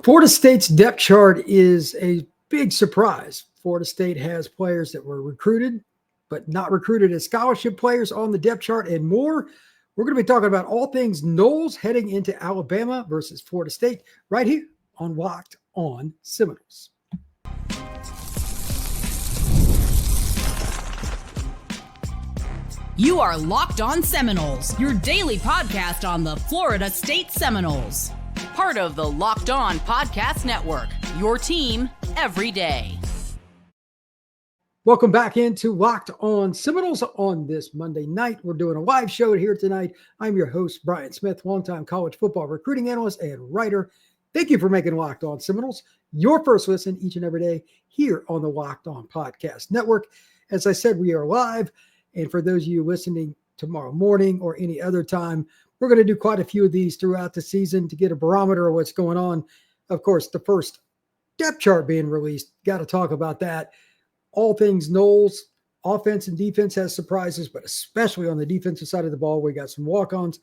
Florida State's depth chart is a big surprise. Florida State has players that were recruited, but not recruited as scholarship players on the depth chart and more. We're going to be talking about all things Noles heading into Alabama versus Florida State right here on Locked On Seminoles. You are Locked On Seminoles, your daily podcast on the Florida State Seminoles. Part of the Locked On Podcast Network, your team every day. Welcome back into Locked On Seminoles on this Monday night. We're doing a live show here tonight. I'm your host, Brian Smith, longtime college football recruiting analyst and writer. Thank you for making Locked On Seminoles your first listen each and every day here on the Locked On Podcast Network. As I said, we are live. And for those of you listening tomorrow morning or any other time, we're going to do quite a few of these throughout the season to get a barometer of what's going on. Of course, the first depth chart being released, got to talk about that. All things Noles, offense and defense has surprises, but especially on the defensive side of the ball, we got some walk-ons.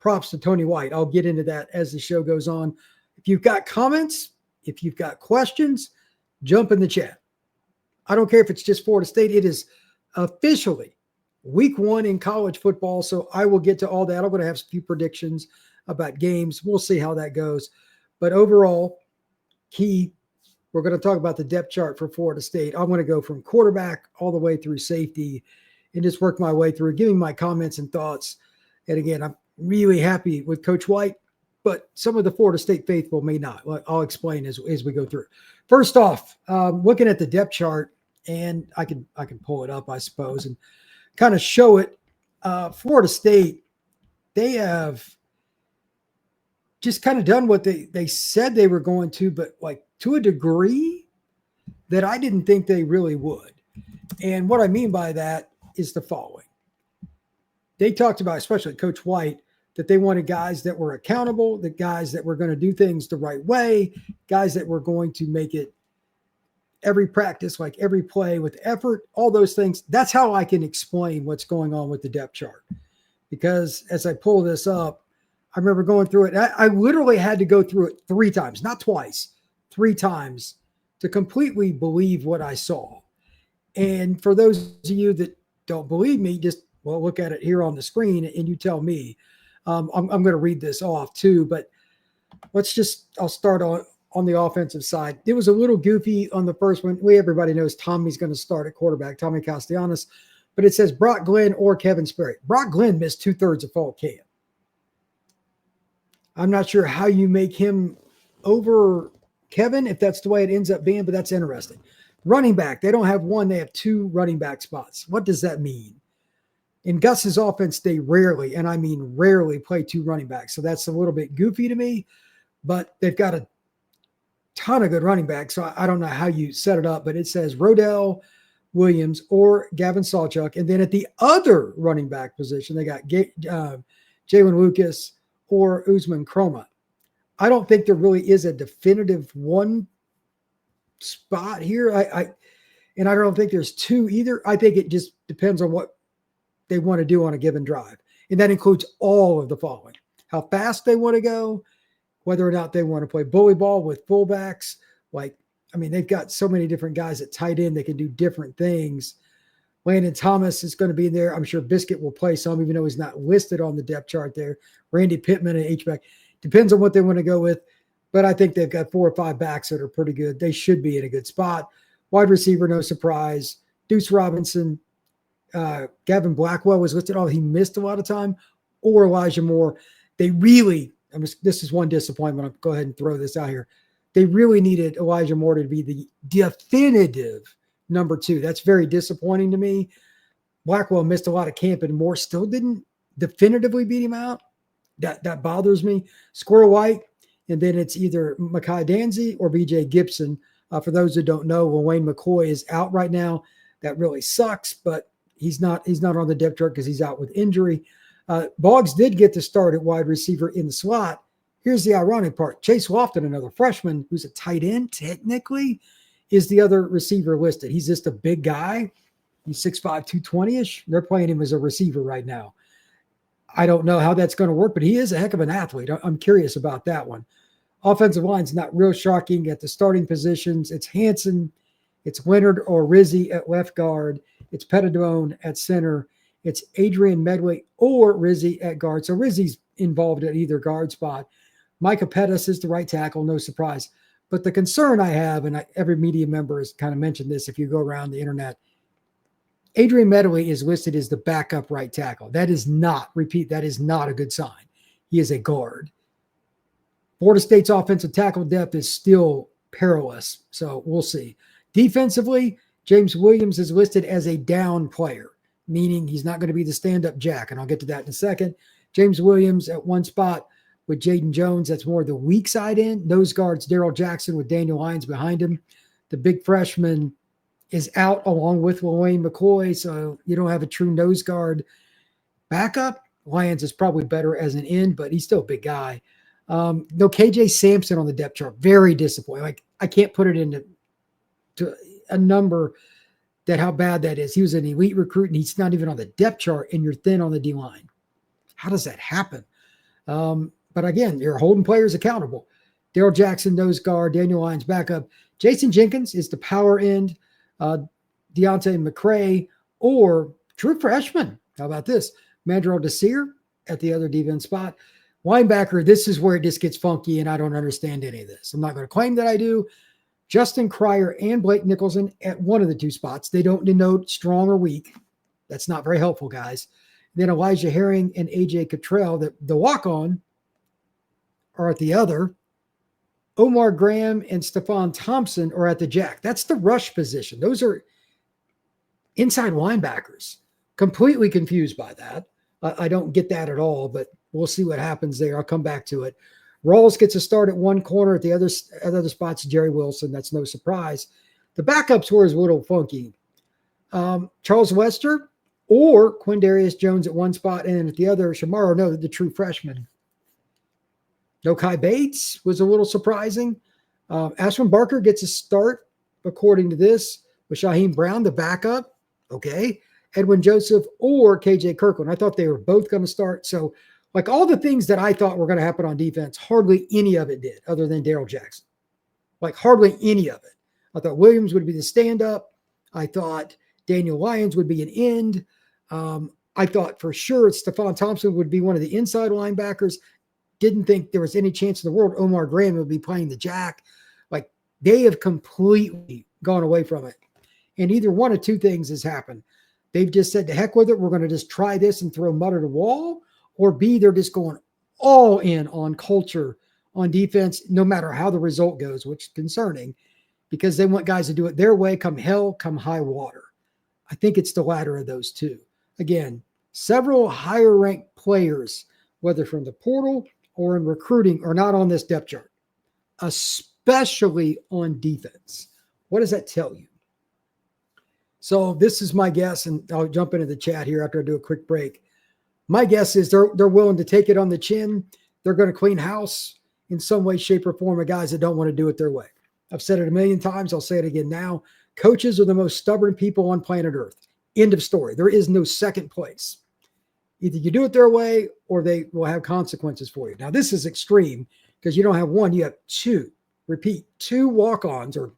Props to Tony White. I'll get into that as the show goes on. If you've got comments, if you've got questions, jump in the chat. I don't care if it's just Florida State. It is officially Week 1 in college football, so I will get to all that. I'm going to have a few predictions about games. We'll see how that goes. But overall, we're going to talk about the depth chart for Florida State. I'm going to go from quarterback all the way through safety and just work my way through, giving my comments and thoughts. And again, I'm really happy with Coach White, but some of the Florida State faithful may not. I'll explain as we go through. First off, looking at the depth chart, and I can pull it up, I suppose, and kind of show it. Florida State, they have just kind of done what they said they were going to, but like to a degree that I didn't think they really would. And what I mean by that is the following. They talked about, especially Coach White, that they wanted guys that were accountable, the guys that were going to do things the right way, guys that were going to make it every practice, like every play with effort, all those things. That's how I can explain what's going on with the depth chart. Because as I pull this up, I remember going through it. I literally had to go through it 3 times, not twice, 3 times to completely believe what I saw. And for those of you that don't believe me, just look at it here on the screen and you tell me. I'm going to read this off too, but I'll start on the offensive side. It was a little goofy on the first one. Everybody knows Tommy's going to start at quarterback, Tommy Castellanos, but it says Brock Glenn or Kevin Sperry. Brock Glenn missed 2/3 of fall camp. I'm not sure how you make him over Kevin, if that's the way it ends up being, but that's interesting. Running back, they don't have one, they have 2 running back spots. What does that mean? In Gus's offense, they rarely, and I mean rarely, play 2 running backs. So that's a little bit goofy to me, but they've got a ton of good running backs. So I don't know how you set it up, but it says Rodell Williams or Gavin Sawchuk. And then at the other running back position, they got Jalen Lucas or Usman Chroma. I don't think there really is a definitive one spot here. I don't think there's 2 either. I think it just depends on what they want to do on a given drive. And that includes all of the following: how fast they want to go, whether or not they want to play bully ball with fullbacks. They've got so many different guys at tight end that can do different things. Landon Thomas is going to be in there. I'm sure Biscuit will play some, even though he's not listed on the depth chart there. Randy Pittman and H-back. Depends on what they want to go with. But I think they've got 4 or 5 backs that are pretty good. They should be in a good spot. Wide receiver, no surprise. Deuce Robinson. Gavin Blackwell was listed. He missed a lot of time. Or Elijah Moore. This is one disappointment. I'll go ahead and throw this out here. They really needed Elijah Moore to be the definitive number 2. That's very disappointing to me. Blackwell missed a lot of camp and Moore still didn't definitively beat him out. That bothers me. Squirrel White, and then it's either Mekhi Danzy or BJ Gibson. For those who don't know, Wayne McCoy is out right now. That really sucks, but he's not on the depth chart because he's out with injury. Boggs did get to start at wide receiver in the slot. Here's the ironic part. Chase Lofton, another freshman who's a tight end, technically, is the other receiver listed. He's just a big guy. He's 6'5", 220-ish. They're playing him as a receiver right now. I don't know how that's going to work, but he is a heck of an athlete. I'm curious about that one. Offensive line's not real shocking at the starting positions. It's Hansen, it's Leonard or Rizzi at left guard, it's Petitone at center, it's Adrian Medway or Rizzi at guard. So Rizzi's involved at either guard spot. Micah Pettis is the right tackle, no surprise. But the concern I have, and every media member has kind of mentioned this if you go around the internet, Adrian Medway is listed as the backup right tackle. That is not a good sign. He is a guard. Florida State's offensive tackle depth is still perilous, so we'll see. Defensively, James Williams is listed as a down player, meaning he's not going to be the stand-up jack, and I'll get to that in a second. James Williams at one spot with Jaden Jones, that's more the weak side end. Nose guards, Darrell Jackson with Daniel Lyons behind him. The big freshman is out along with Lane McCoy, so you don't have a true nose guard. Backup, Lyons is probably better as an end, but he's still a big guy. No KJ Sampson on the depth chart, very disappointing. Like, I can't put it into a number that how bad that is. He was an elite recruit, and he's not even on the depth chart, and you're thin on the D-line. How does that happen? But again, you're holding players accountable. Darrell Jackson, nose guard, Daniel Lyons, backup. Jason Jenkins is the power end. Deontay McCray or true freshman. How about this? Mandrell Desir at the other defense spot. Linebacker, this is where it just gets funky, and I don't understand any of this. I'm not going to claim that I do. Justin Cryer and Blake Nicholson at one of the two spots. They don't denote strong or weak. That's not very helpful, guys. Then Elijah Herring and AJ Cottrell, the walk-on, are at the other. Omar Graham and Stephon Thompson are at the jack. That's the rush position. Those are inside linebackers. Completely confused by that. I don't get that at all, but we'll see what happens there. I'll come back to it. Rawls gets a start at one corner. At the other spots, Jerry Wilson. That's no surprise. The backups were a little funky. Charles Wester or Quindarius Jones at one spot, and at the other, Shamaro, no, the true freshman. No Kai Bates was a little surprising. Ashwin Barker gets a start, according to this, with Shaheem Brown, the backup. Okay. Edwin Joseph or KJ Kirkland. I thought they were both going to start. So, like, all the things that I thought were going to happen on defense, hardly any of it did, other than Darrell Jackson. Like, hardly any of it. I thought Williams would be the stand-up. I thought Daniel Lyons would be an end. I thought for sure Stephon Thompson would be one of the inside linebackers. Didn't think there was any chance in the world Omar Graham would be playing the jack. Like, they have completely gone away from it. And either one of two things has happened. They've just said, to heck with it, we're going to just try this and throw mud at a wall. Or B, they're just going all in on culture, on defense, no matter how the result goes, which is concerning because they want guys to do it their way, come hell, come high water. I think it's the latter of those two. Again, several higher ranked players, whether from the portal or in recruiting, are not on this depth chart, especially on defense. What does that tell you? So this is my guess, and I'll jump into the chat here after I do a quick break. My guess is they're willing to take it on the chin. They're going to clean house in some way, shape, or form of guys that don't want to do it their way. I've said it a million times. I'll say it again now. Coaches are the most stubborn people on planet Earth. End of story. There is no second place. Either you do it their way or they will have consequences for you. Now, this is extreme because you don't have one, you have two. Repeat, two walk-ons, or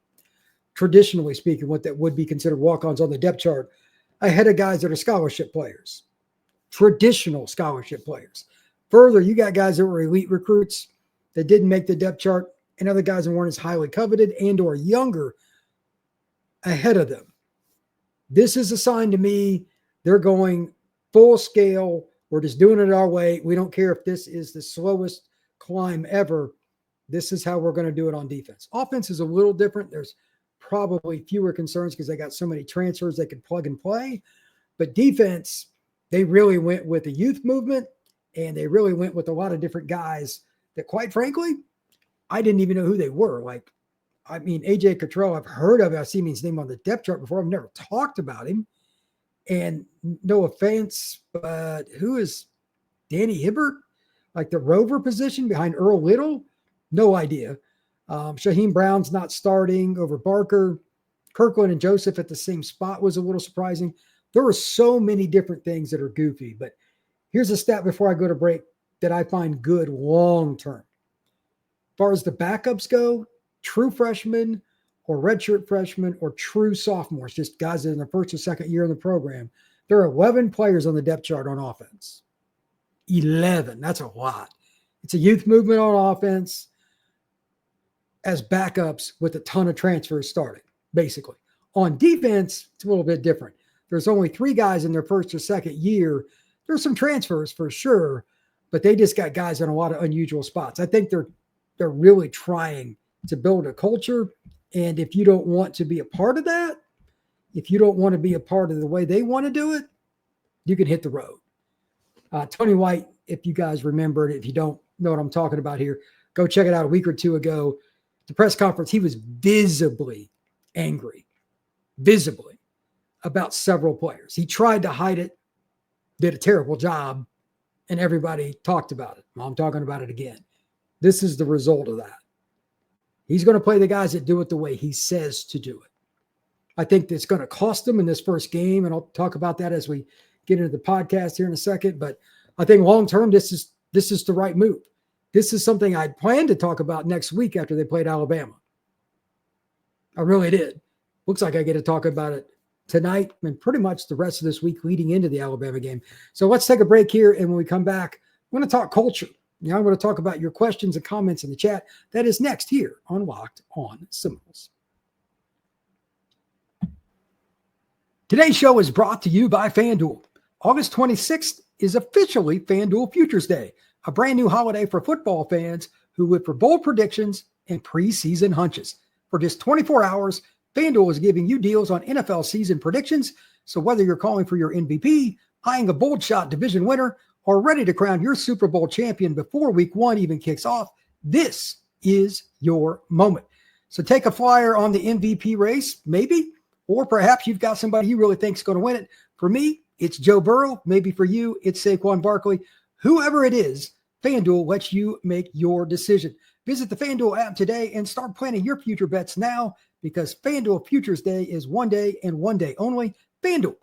traditionally speaking, what that would be considered walk-ons on the depth chart, ahead of guys that are scholarship players, traditional scholarship players. Further, you got guys that were elite recruits that didn't make the depth chart, and other guys that weren't as highly coveted and or younger ahead of them. This is a sign to me they're going full scale. We're just doing it our way. We don't care if this is the slowest climb ever. This is how we're going to do it on defense. Offense is a little different. There's probably fewer concerns because they got so many transfers they can plug and play. But defense, they really went with the youth movement, and they really went with a lot of different guys that, quite frankly, I didn't even know who they were. Like, I mean, AJ Cottrell, I've heard of it. I've seen his name on the depth chart before. I've never talked about him. And no offense, but who is Danny Hibbert? Like the rover position behind Earl Little? No idea. Shaheem Brown's not starting over Barker. Kirkland and Joseph at the same spot was a little surprising. There were so many different things that are goofy. But here's a stat before I go to break that I find good long-term. far as the backups go, true freshmen or redshirt freshmen or true sophomores, just guys in their first or second year in the program, there are 11 players on the depth chart on offense. 11. That's a lot. It's a youth movement on offense as backups with a ton of transfers starting, basically. On defense, it's a little bit different. There's only 3 guys in their first or second year. There's some transfers for sure, but they just got guys in a lot of unusual spots. I think they're really trying to build a culture. And if you don't want to be a part of that, if you don't want to be a part of the way they want to do it, you can hit the road. Tony White, if you guys remember it, if you don't know what I'm talking about here, go check it out a week or two ago. The press conference, he was visibly angry, about several players. He tried to hide it, did a terrible job, and everybody talked about it. Well, I'm talking about it again. This is the result of that. He's going to play the guys that do it the way he says to do it. I think it's going to cost him in this first game, and I'll talk about that as we get into the podcast here in a second. But I think long-term, this is the right move. This is something I plan to talk about next week after they played Alabama. I really did. Looks like I get to talk about it tonight and pretty much the rest of this week leading into the Alabama game. So let's take a break here, and when we come back, I'm going to talk culture. I'm going to talk about your questions and comments in the chat. That is next here on Locked On Seminoles. Today's show is brought to you by FanDuel. August 26th is officially FanDuel Futures Day, a brand new holiday for football fans who look for bold predictions and preseason hunches. For just 24 hours, FanDuel is giving you deals on NFL season predictions. So whether you're calling for your MVP, eyeing a bold shot division winner, or ready to crown your Super Bowl champion before week 1 even kicks off, this is your moment. So take a flyer on the MVP race, maybe, or perhaps you've got somebody you really think is going to win it. For me, it's Joe Burrow. Maybe for you, it's Saquon Barkley. Whoever it is, FanDuel lets you make your decision. Visit the FanDuel app today and start planning your future bets now, because FanDuel Futures Day is one day and one day only. FanDuel,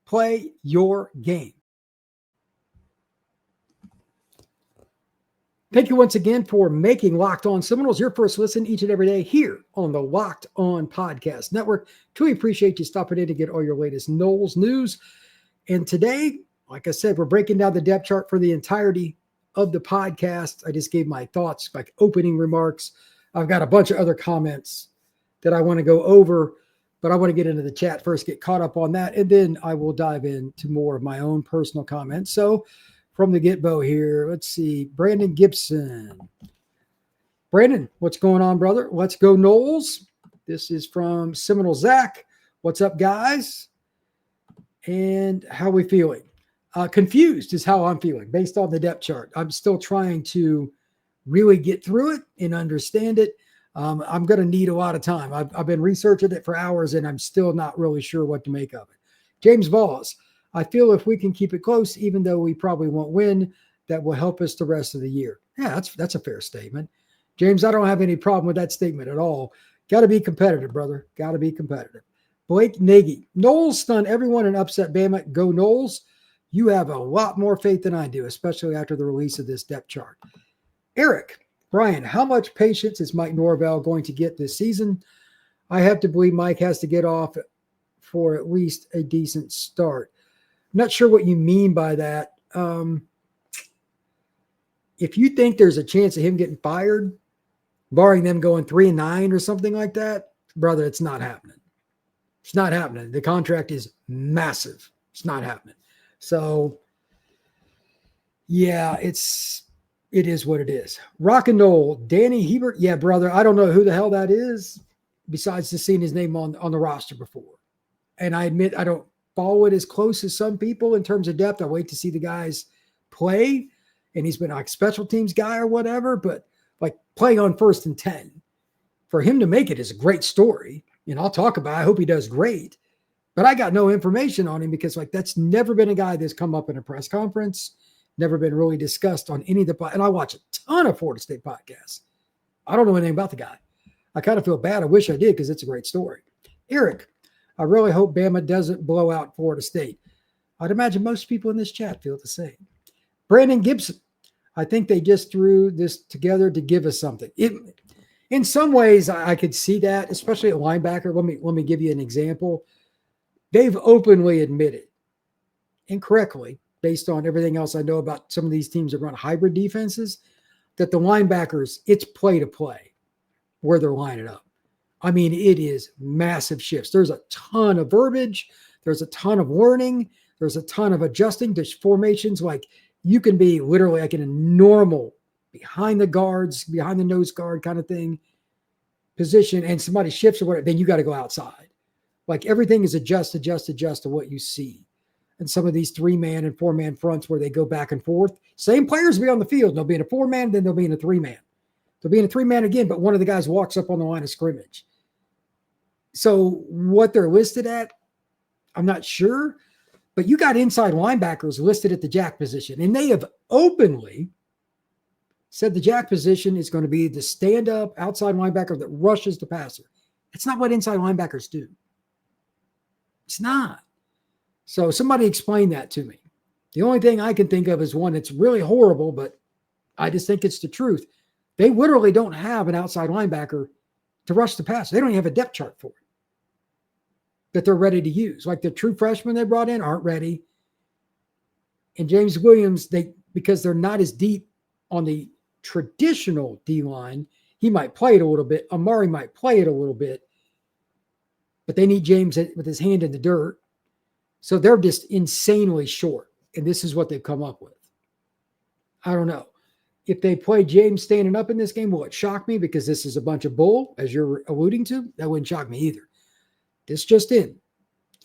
play your game. Thank you once again for making Locked On Seminoles your first listen each and every day here on the Locked On Podcast Network. Truly appreciate you stopping in to get all your latest Noles news. And today, like I said, we're breaking down the depth chart for the entirety of the podcast. I just gave my thoughts, like opening remarks. I've got a bunch of other comments that I want to go over, but I want to get into the chat first, get caught up on that, and then I will dive into more of my own personal comments. So from the get-go here, let's see, Brandon Gibson. Brandon, what's going on, brother? Let's go Noles. This is from Seminole Zach. What's up, guys? And how we feeling? Confused is how I'm feeling based on the depth chart. I'm still trying to really get through it and understand it. I'm going to need a lot of time. I've been researching it for hours, and I'm still not really sure what to make of it. James Voss, I feel if we can keep it close, even though we probably won't win, that will help us the rest of the year. Yeah, that's a fair statement. James, I don't have any problem with that statement at all. Got to be competitive, brother. Got to be competitive. Blake Nagy, Noles stun everyone and upset Bama. Go Noles. You have a lot more faith than I do, especially after the release of this depth chart. Eric, Brian, how much patience is Mike Norvell going to get this season? I have to believe Mike has to get off for at least a decent start. I'm not sure what you mean by that. If you think there's a chance of him getting fired, barring them going 3-9 or something like that, brother, it's not happening. It's not happening. The contract is massive. It's not happening. So, yeah, it is what it is. Rock and roll. Danny Hebert. Yeah, brother, I don't know who the hell that is besides just seeing his name on the roster before. And I admit I don't follow it as close as some people in terms of depth. I wait to see the guys play, and he's been like special teams guy or whatever, but like playing on 1st and 10. For him to make it is a great story. And I'll talk about it. I hope he does great. But I got no information on him because like that's never been a guy that's come up in a press conference, never been really discussed on any of the – and I watch a ton of Florida State podcasts. I don't know anything about the guy. I kind of feel bad. I wish I did because it's a great story. Eric, I really hope Bama doesn't blow out Florida State. I'd imagine most people in this chat feel the same. Brandon Gibson, I think they just threw this together to give us something. In some ways, I could see that, especially at linebacker. Let me give you an example. They've openly admitted, incorrectly, based on everything else I know about some of these teams that run hybrid defenses, that the linebackers, it's play to play where they're lining up. I mean, it is massive shifts. There's a ton of verbiage. There's a ton of learning. There's a ton of adjusting to formations. Like you can be literally like in a normal behind the guards, behind the nose guard kind of thing position, and somebody shifts or whatever, then you got to go outside. Like everything is adjust to what you see. And some of these 3-man and 4-man fronts where they go back and forth, same players will be on the field. They'll be in a 4-man, then they'll be in a 3-man. They'll be in a 3-man again, but one of the guys walks up on the line of scrimmage. So what they're listed at, I'm not sure, but you got inside linebackers listed at the jack position, and they have openly said the jack position is going to be the stand-up outside linebacker that rushes the passer. It's not what inside linebackers do. It's not. So somebody explain that to me. The only thing I can think of is one that's really horrible, but I just think it's the truth. They literally don't have an outside linebacker to rush the passer. They don't even have a depth chart for it that they're ready to use. Like the true freshmen they brought in aren't ready. And James Williams, because they're not as deep on the traditional D-line, he might play it a little bit. Amari might play it a little bit. But they need James with his hand in the dirt. So they're just insanely short. And this is what they've come up with. I don't know. If they play James standing up in this game, will it shock me? Because this is a bunch of bull, as you're alluding to. That wouldn't shock me either. This just in.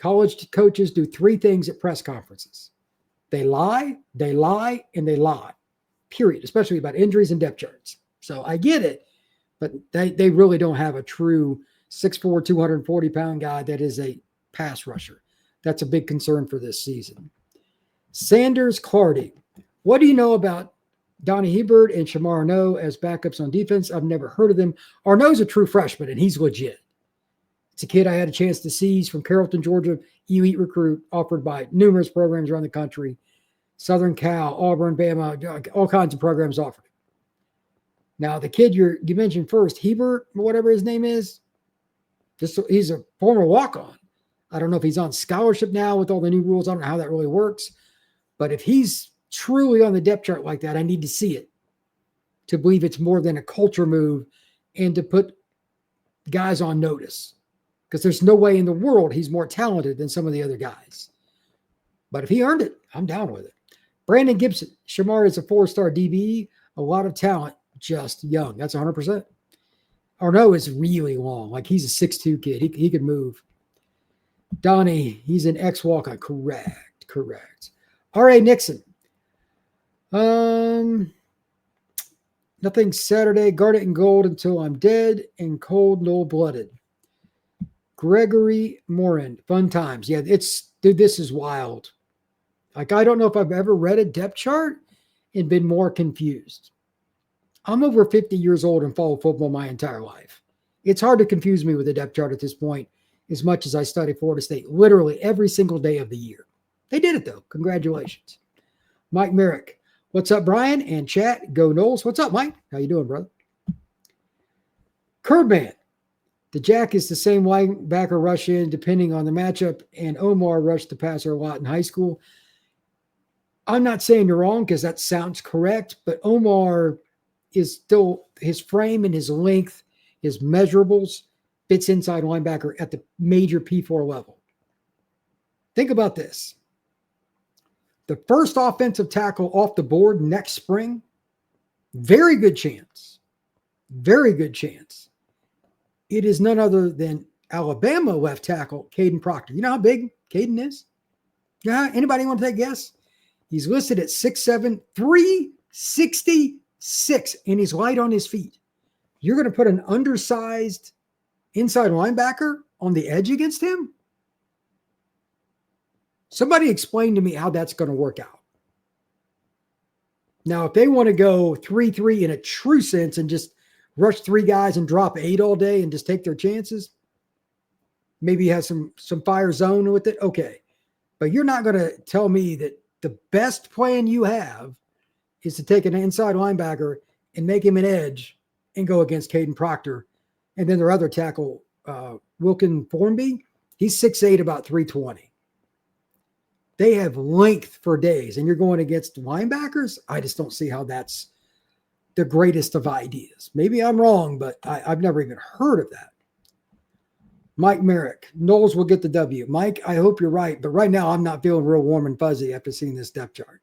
College coaches do 3 things at press conferences. They lie, and they lie. Period. Especially about injuries and depth charts. So I get it. But they really don't have a true 6'4", 240-pound guy that is a pass rusher. That's a big concern for this season. Sanders Clardy. What do you know about Donnie Hebert and Shamar Arnaud as backups on defense? I've never heard of them. Arnaud's a true freshman, and he's legit. It's a kid I had a chance to see. He's from Carrollton, Georgia, elite recruit offered by numerous programs around the country. Southern Cal, Auburn, Bama, all kinds of programs offered. Now, the kid you mentioned first, Hebert, whatever his name is, he's a former walk-on. I don't know if he's on scholarship now with all the new rules. I don't know how that really works. But if he's truly on the depth chart like that, I need to see it to believe it's more than a culture move and to put guys on notice. Because there's no way in the world he's more talented than some of the other guys. But if he earned it, I'm down with it. Brandon Gibson. Shamar is a 4-star DB. A lot of talent, just young. That's 100%. Arnaud is really long. Like he's a 6'2 kid. He could move. Donnie, he's an ex-walk-on. Correct. R.A. Nixon. Nothing Saturday. Guard it in gold until I'm dead and cold, no-blooded. Gregory Morin. Fun times. Yeah, dude, this is wild. Like, I don't know if I've ever read a depth chart and been more confused. I'm over 50 years old and followed football my entire life. It's hard to confuse me with a depth chart at this point, as much as I study Florida State literally every single day of the year. They did it, though. Congratulations. Mike Merrick. What's up, Brian? And chat. Go Knowles. What's up, Mike? How you doing, brother? Curbman. The jack is the same linebacker rush in depending on the matchup, and Omar rushed the passer a lot in high school. I'm not saying you're wrong because that sounds correct, but Omar is still, his frame and his length, his measurables, fits inside linebacker at the major P4 level. Think about this. The first offensive tackle off the board next spring, very good chance. It is none other than Alabama left tackle, Caden Proctor. You know how big Caden is? Yeah, anybody want to take a guess? He's listed at 6'7", 366, and he's light on his feet. You're going to put an undersized inside linebacker on the edge against him? Somebody explain to me how that's going to work out. Now, if they want to go 3-3 in a true sense and just rush 3 guys and drop 8 all day and just take their chances, maybe have some fire zone with it, okay. But you're not going to tell me that the best plan you have is to take an inside linebacker and make him an edge and go against Caden Proctor. And then their other tackle, Wilkin Formby, he's 6'8", about 320. They have length for days, and you're going against linebackers? I just don't see how that's the greatest of ideas. Maybe I'm wrong, but I've never even heard of that. Mike Merrick, Knowles will get the W. Mike, I hope you're right, but right now I'm not feeling real warm and fuzzy after seeing this depth chart.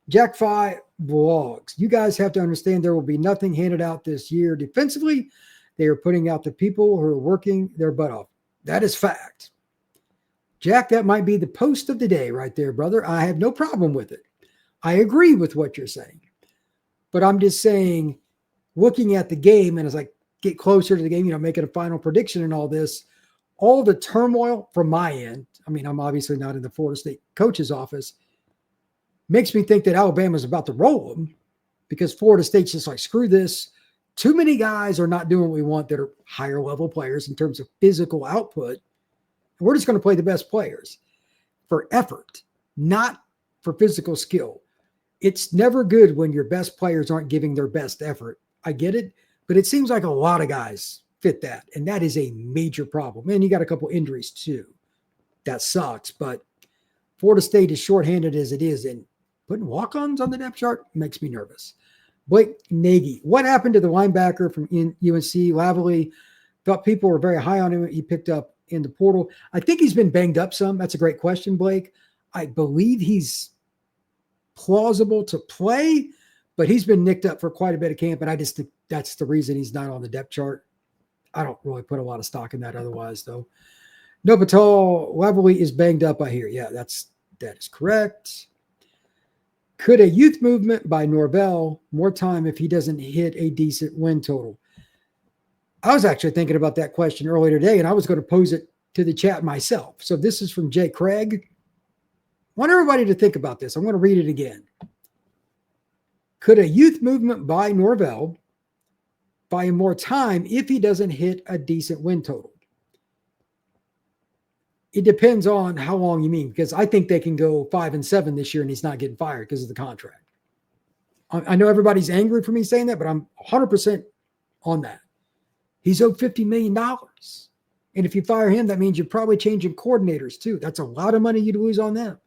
Jack Fi Vlogs, you guys have to understand there will be nothing handed out this year defensively. They are putting out the people who are working their butt off. That is fact. Jack, that might be the post of the day right there, brother. I have no problem with it. I agree with what you're saying. But I'm just saying, looking at the game, and as I get closer to the game, making a final prediction and all this, all the turmoil from my end, I mean, I'm obviously not in the Florida State coach's office, makes me think that Alabama's about to roll them because Florida State's just like, screw this. Too many guys are not doing what we want that are higher level players in terms of physical output. We're just going to play the best players for effort, not for physical skill. It's never good when your best players aren't giving their best effort. I get it, but it seems like a lot of guys fit that, and that is a major problem. And you got a couple injuries too. That sucks, but Florida State is shorthanded as it is, and putting walk-ons on the depth chart makes me nervous. Blake Nagy, what happened to the linebacker from UNC? Lavely, thought people were very high on him. He picked up in the portal. I think he's been banged up some. That's a great question, Blake. I believe he's plausible to play, but he's been nicked up for quite a bit of camp, and I just think that's the reason he's not on the depth chart. I don't really put a lot of stock in that otherwise, though. No, Patel Lavely is banged up, I hear. Yeah, that is correct. Could a youth movement by Norvell more time if he doesn't hit a decent win total? I was actually thinking about that question earlier today, and I was going to pose it to the chat myself. So this is from Jay Craig. I want everybody to think about this. I'm going to read it again. Could a youth movement by Norvell buy him more time if he doesn't hit a decent win total? It depends on how long you mean, because I think they can go 5-7 this year and he's not getting fired because of the contract. I know everybody's angry for me saying that, but I'm 100% on that. He's owed $50 million. And if you fire him, that means you're probably changing coordinators too. That's a lot of money you'd lose on them.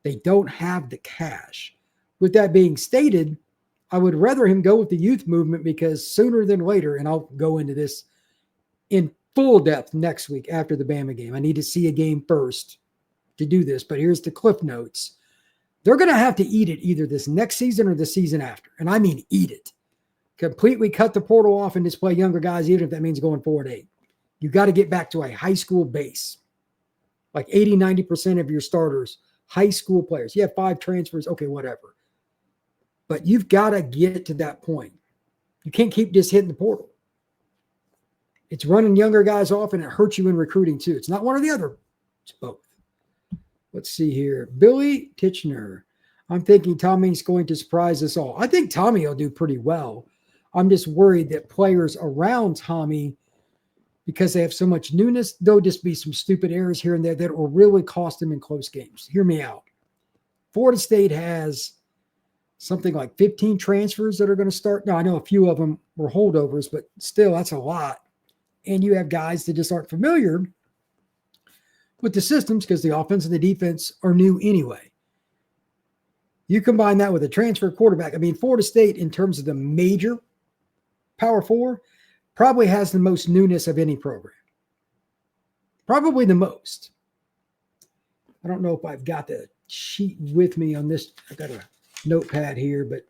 They don't have the cash. With that being stated, I would rather him go with the youth movement because sooner than later, and I'll go into this in full depth next week after the Bama game. I need to see a game first to do this, but here's the cliff notes. They're going to have to eat it either this next season or the season after. And I mean eat it. Completely cut the portal off and display younger guys, even if that means going 4-8. You got to get back to a high school base. Like 80-90% of your starters, high school players. You have 5 transfers, okay, whatever. But you've got to get to that point. You can't keep just hitting the portal. It's running younger guys off, and it hurts you in recruiting too. It's not one or the other. It's both. Let's see here. Billy Titchener. I'm thinking Tommy's going to surprise us all. I think Tommy will do pretty well. I'm just worried that players around Tommy, because they have so much newness, there'll just be some stupid errors here and there that will really cost him in close games. Hear me out. Florida State has something like 15 transfers that are going to start. Now, I know a few of them were holdovers, but still, that's a lot. And you have guys that just aren't familiar with the systems because the offense and the defense are new anyway. You combine that with a transfer quarterback. I mean, Florida State, in terms of the major Power 4, probably has the most newness of any program. Probably the most. I don't know if I've got the sheet with me on this. I've got a notepad here, but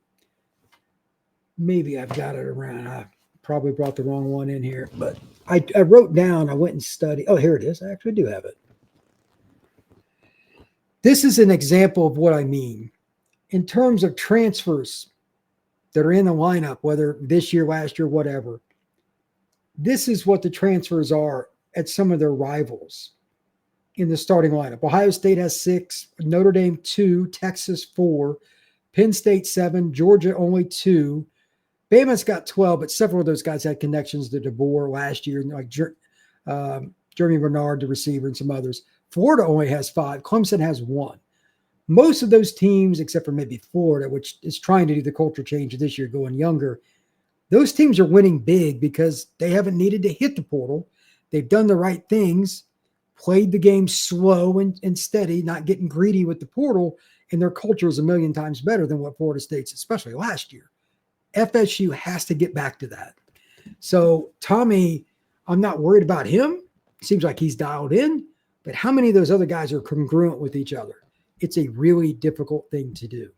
maybe I've got it around. I probably brought the wrong one in here, but I wrote down, I went and studied. Oh, here it is. I actually do have it. This is an example of what I mean. In terms of transfers that are in the lineup, whether this year, last year, whatever, this is what the transfers are at some of their rivals in the starting lineup. Ohio State has 6, Notre Dame 2, Texas 4, Penn State 7, Georgia only 2. Bama's got 12, but several of those guys had connections to DeBoer last year, like Jeremy Bernard, the receiver, and some others. Florida only has 5. Clemson has 1. most of those teams, except for maybe Florida, which is trying to do the culture change this year, going younger, those teams are winning big because they haven't needed to hit the portal. They've done the right things, played the game slow and steady, not getting greedy with the portal, and their culture is a million times better than what Florida State's, especially last year. FSU has to get back to that. So Tommy, I'm not worried about him. Seems like he's dialed in, but how many of those other guys are congruent with each other? It's a really difficult thing to do.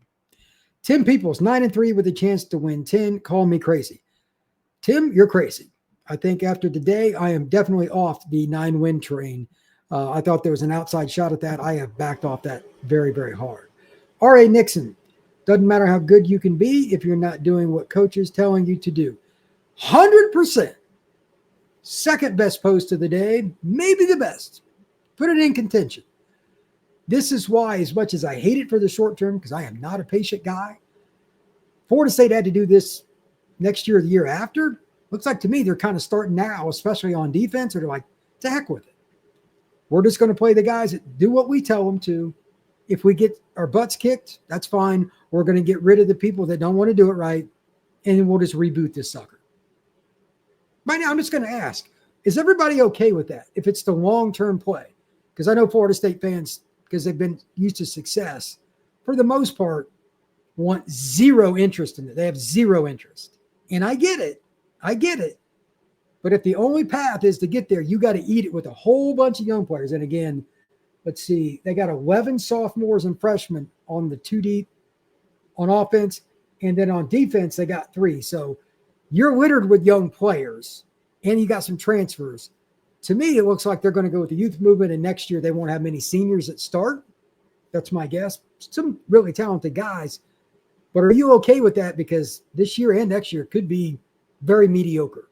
Tim Peoples, 9-3 with a chance to win 10. Call me crazy. Tim, you're crazy. I think after today, I am definitely off the 9-win train. I thought there was an outside shot at that. I have backed off that very, very hard. R.A. Nixon, doesn't matter how good you can be if you're not doing what coach is telling you to do. 100%. Second best post of the day, maybe the best. Put it in contention. This is why, as much as I hate it for the short term, because I am not a patient guy, Florida State had to do this next year or the year after. Looks like to me they're kind of starting now, especially on defense, or they're like, to heck with it. We're just going to play the guys that do what we tell them to. If we get our butts kicked, that's fine. We're going to get rid of the people that don't want to do it right, and then we'll just reboot this sucker. Right now, I'm just going to ask, is everybody okay with that if it's the long-term play? Because I know Florida State fans, because they've been used to success, for the most part, want zero interest in it. They have zero interest. And I get it. I get it. But if the only path is to get there, you got to eat it with a whole bunch of young players. And again, let's see, they got 11 sophomores and freshmen on the 2 deep on offense. And then on defense, they got 3. So you're littered with young players and you got some transfers. To me, it looks like they're going to go with the youth movement, and next year they won't have many seniors that start. That's my guess. Some really talented guys. But are you okay with that? Because this year and next year could be very mediocre.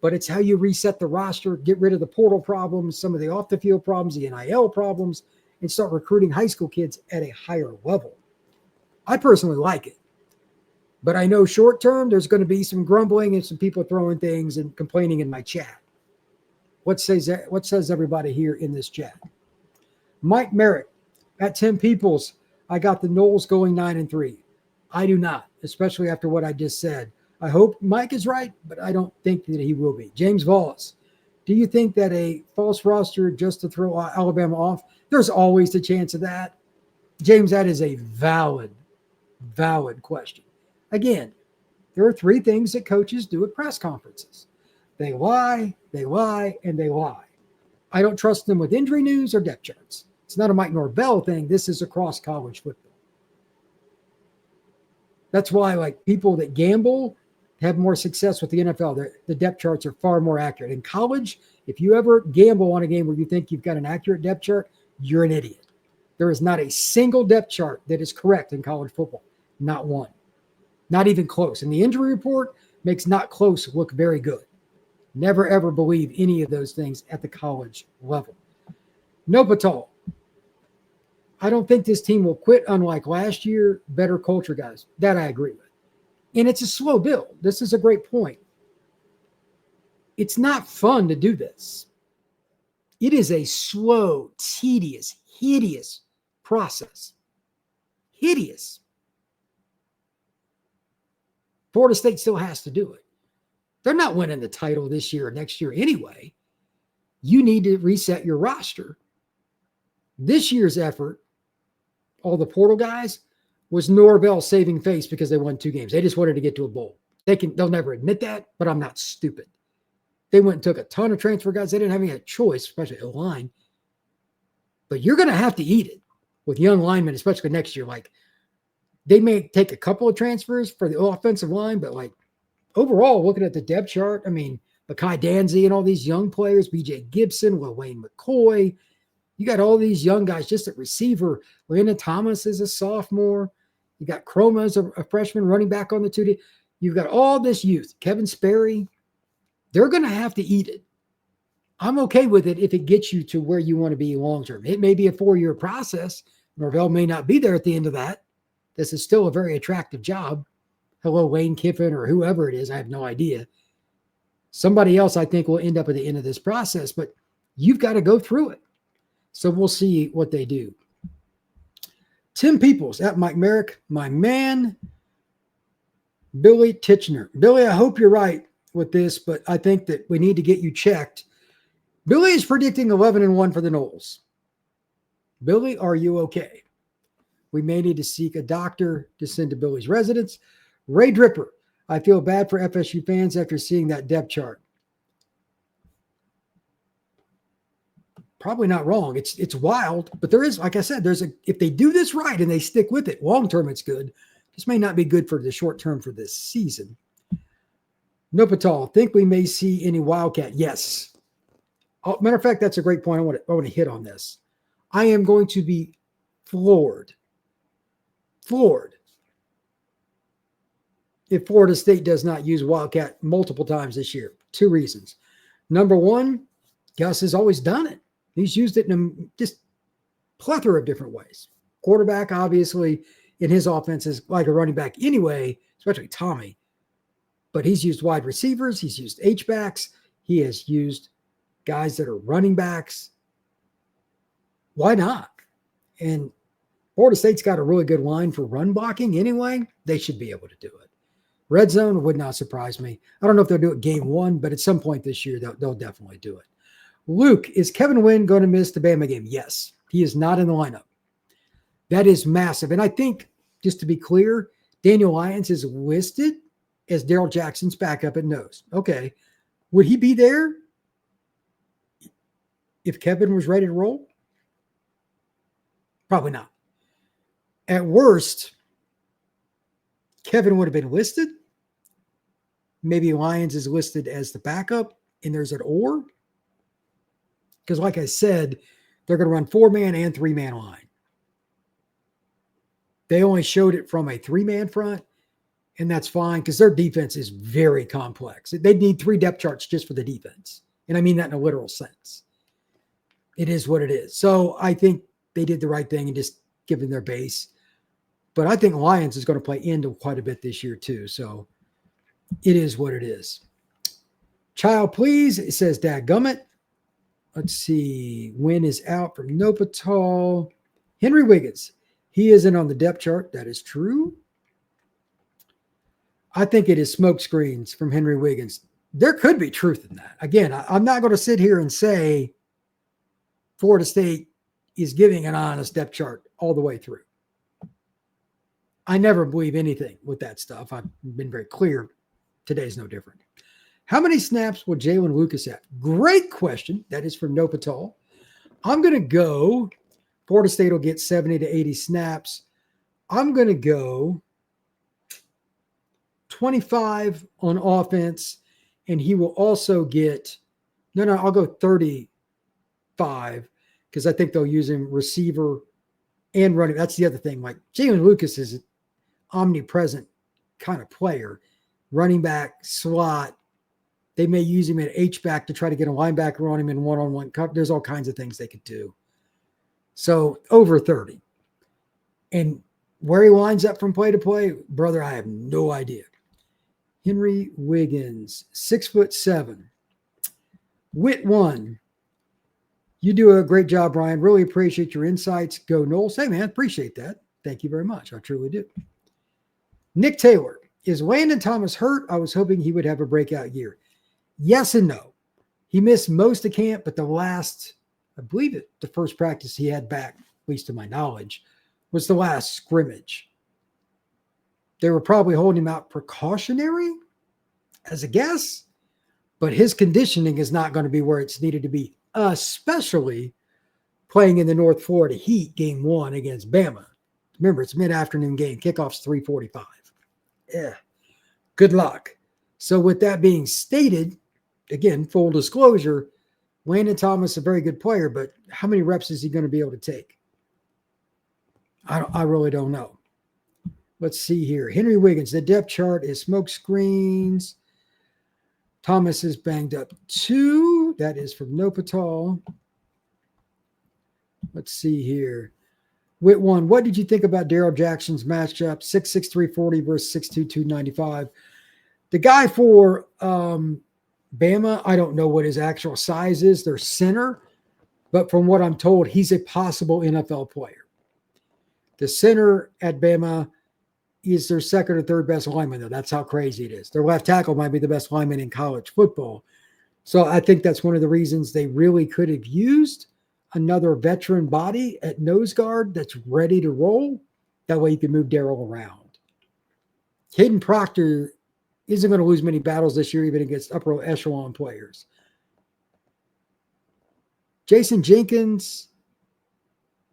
But it's how you reset the roster, get rid of the portal problems, some of the off-the-field problems, the NIL problems, and start recruiting high school kids at a higher level. I personally like it. But I know short term, there's going to be some grumbling and some people throwing things and complaining in my chat. What says everybody here in this chat? Mike Merrick, at Tim Peoples, I got the Noles going 9-3. I do not, especially after what I just said. I hope Mike is right, but I don't think that he will be. James Vallis, do you think that a false roster just to throw Alabama off? There's always the chance of that. James, that is a valid question. Again, there are 3 things that coaches do at press conferences. They lie, and they lie. I don't trust them with injury news or depth charts. It's not a Mike Norvell thing. This is across college football. That's why, like, people that gamble have more success with the NFL. The depth charts are far more accurate. In college, if you ever gamble on a game where you think you've got an accurate depth chart, you're an idiot. There is not a single depth chart that is correct in college football. Not one. Not even close. And the injury report makes not close look very good. Never, ever believe any of those things at the college level. No Patel. I don't think this team will quit, unlike last year. Better culture, guys. That I agree with. And it's a slow build. This is a great point. It's not fun to do this. It is a slow, tedious, hideous process. Hideous. Florida State still has to do it. They're not winning the title this year or next year anyway. You need to reset your roster. This year's effort, all the portal guys, was Norvell saving face because they won 2 games. They just wanted to get to a bowl. They'll never admit that, but I'm not stupid. They went and took a ton of transfer guys. They didn't have any choice, especially at line. But you're going to have to eat it with young linemen, especially next year. Like, they may take a couple of transfers for the offensive line, but like overall, looking at the depth chart, I mean, Makai Danzy and all these young players, BJ Gibson, Wayne McCoy, you got all these young guys just at receiver. Landon Thomas is a sophomore. You got Chroma as a freshman running back on the 2D. You've got all this youth. Kevin Sperry, they're going to have to eat it. I'm okay with it if it gets you to where you want to be long-term. It may be a 4-year process. Norvell may not be there at the end of that. This is still a very attractive job. Hello, Wayne Kiffin or whoever it is. I have no idea. Somebody else, I think, will end up at the end of this process, but you've got to go through it. So we'll see what they do. Tim Peoples at Mike Merrick, my man, Billy Titchener. Billy, I hope you're right with this, but I think that we need to get you checked. Billy is predicting 11-1 for the Noles. Billy, are you okay? We may need to seek a doctor to send to Billy's residence. Ray Dripper, I feel bad for FSU fans after seeing that depth chart. Probably not wrong. It's wild, but there is, like I said, if they do this right and they stick with it, long term it's good. This may not be good for the short term for this season. Nopatal, think we may see any Wildcat? Yes. Matter of fact, that's a great point. I want to hit on this. I am going to be floored if Florida State does not use Wildcat multiple times this year. Two reasons. Number one, Gus has always done it. He's used it in just plethora of different ways. Quarterback, obviously, in his offense is like a running back anyway, especially Tommy. But he's used wide receivers. He's used H-backs. He has used guys that are running backs. Why not? And Florida State's got a really good line for run blocking anyway. They should be able to do it. Red zone would not surprise me. I don't know if they'll do it game one, but at some point this year, they'll definitely do it. Luke, is Kevin Wynn going to miss the Bama game? Yes. He is not in the lineup. That is massive. And I think, just to be clear, Daniel Lyons is listed as Daryl Jackson's backup at nose. Okay. Would he be there if Kevin was ready to roll? Probably not. At worst, Kevin would have been listed. Maybe Lyons is listed as the backup, and there's an or. Because like I said, they're going to run 4-man and 3-man line. They only showed it from a 3-man front, and that's fine because their defense is very complex. They'd need 3 depth charts just for the defense. And I mean that in a literal sense. It is what it is. So I think they did the right thing and just giving their base. But I think Lyons is going to play into quite a bit this year too. So it is what it is. Child, please. It says dadgummit. Let's see. Wynn is out from Nopatal. Henry Wiggins. He isn't on the depth chart. That is true. I think it is smoke screens from Henry Wiggins. There could be truth in that. Again, I'm not going to sit here and say Florida State is giving an honest depth chart all the way through. I never believe anything with that stuff. I've been very clear. Today's no different. How many snaps will Jalen Lucas have? Great question. That is from Nopatal. I'm going to go, Florida State will get 70 to 80 snaps. I'm going to go 25 on offense, and he will also get, I'll go 35 because I think they'll use him receiver and running. That's the other thing. Like Jalen Lucas is an omnipresent kind of player. Running back, slot. They may use him at H-back to try to get a linebacker on him in one-on-one cover. There's all kinds of things they could do. So over 30. And where he winds up from play to play, brother, I have no idea. Henry Wiggins, 6'7". Wit 1. You do a great job, Brian. Really appreciate your insights. Go Noles. Hey, man, appreciate that. Thank you very much. I truly do. Nick Taylor. Is Landon Thomas hurt? I was hoping he would have a breakout year. Yes and no. He missed most of camp, but I believe the first practice he had back, at least to my knowledge, was the last scrimmage. They were probably holding him out precautionary as a guess, but his conditioning is not going to be where it's needed to be, especially playing in the North Florida Heat game 1 against Bama. Remember, it's mid-afternoon game. Kickoff's 3:45. Yeah. Good luck. So with that being stated, again, full disclosure, Landon Thomas, a very good player, but how many reps is he going to be able to take? I really don't know. Let's see here. Henry Wiggins, the depth chart is smoke screens. Thomas is banged up 2. That is from Nopatal. Let's see here. Wit 1, what did you think about Daryl Jackson's matchup? 6'6", 340 versus 6'2", 295. The guy for Bama, I don't know what his actual size is. Their center. But from what I'm told, he's a possible NFL player. The center at Bama is their second or third best lineman, though. That's how crazy it is. Their left tackle might be the best lineman in college football. So I think that's one of the reasons they really could have used another veteran body at nose guard that's ready to roll. That way you can move Darrell around. Caden Proctor isn't going to lose many battles this year, even against upper echelon players. Jason Jenkins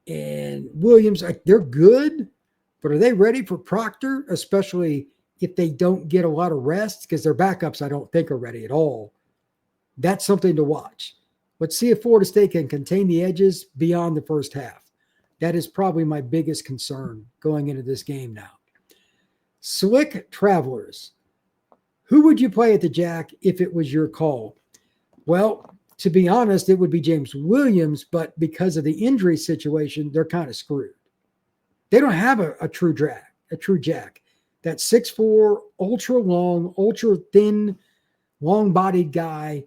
and Williams, they're good, but are they ready for Proctor, especially if they don't get a lot of rest? Because their backups, I don't think, are ready at all. That's something to watch. Let's see if Florida State can contain the edges beyond the first half. That is probably my biggest concern going into this game now. Slick Travelers. Who would you play at the Jack if it was your call? Well, to be honest, it would be James Williams, but because of the injury situation, they're kind of screwed. They don't have a true Jack. That 6'4", ultra long, ultra thin, long-bodied guy.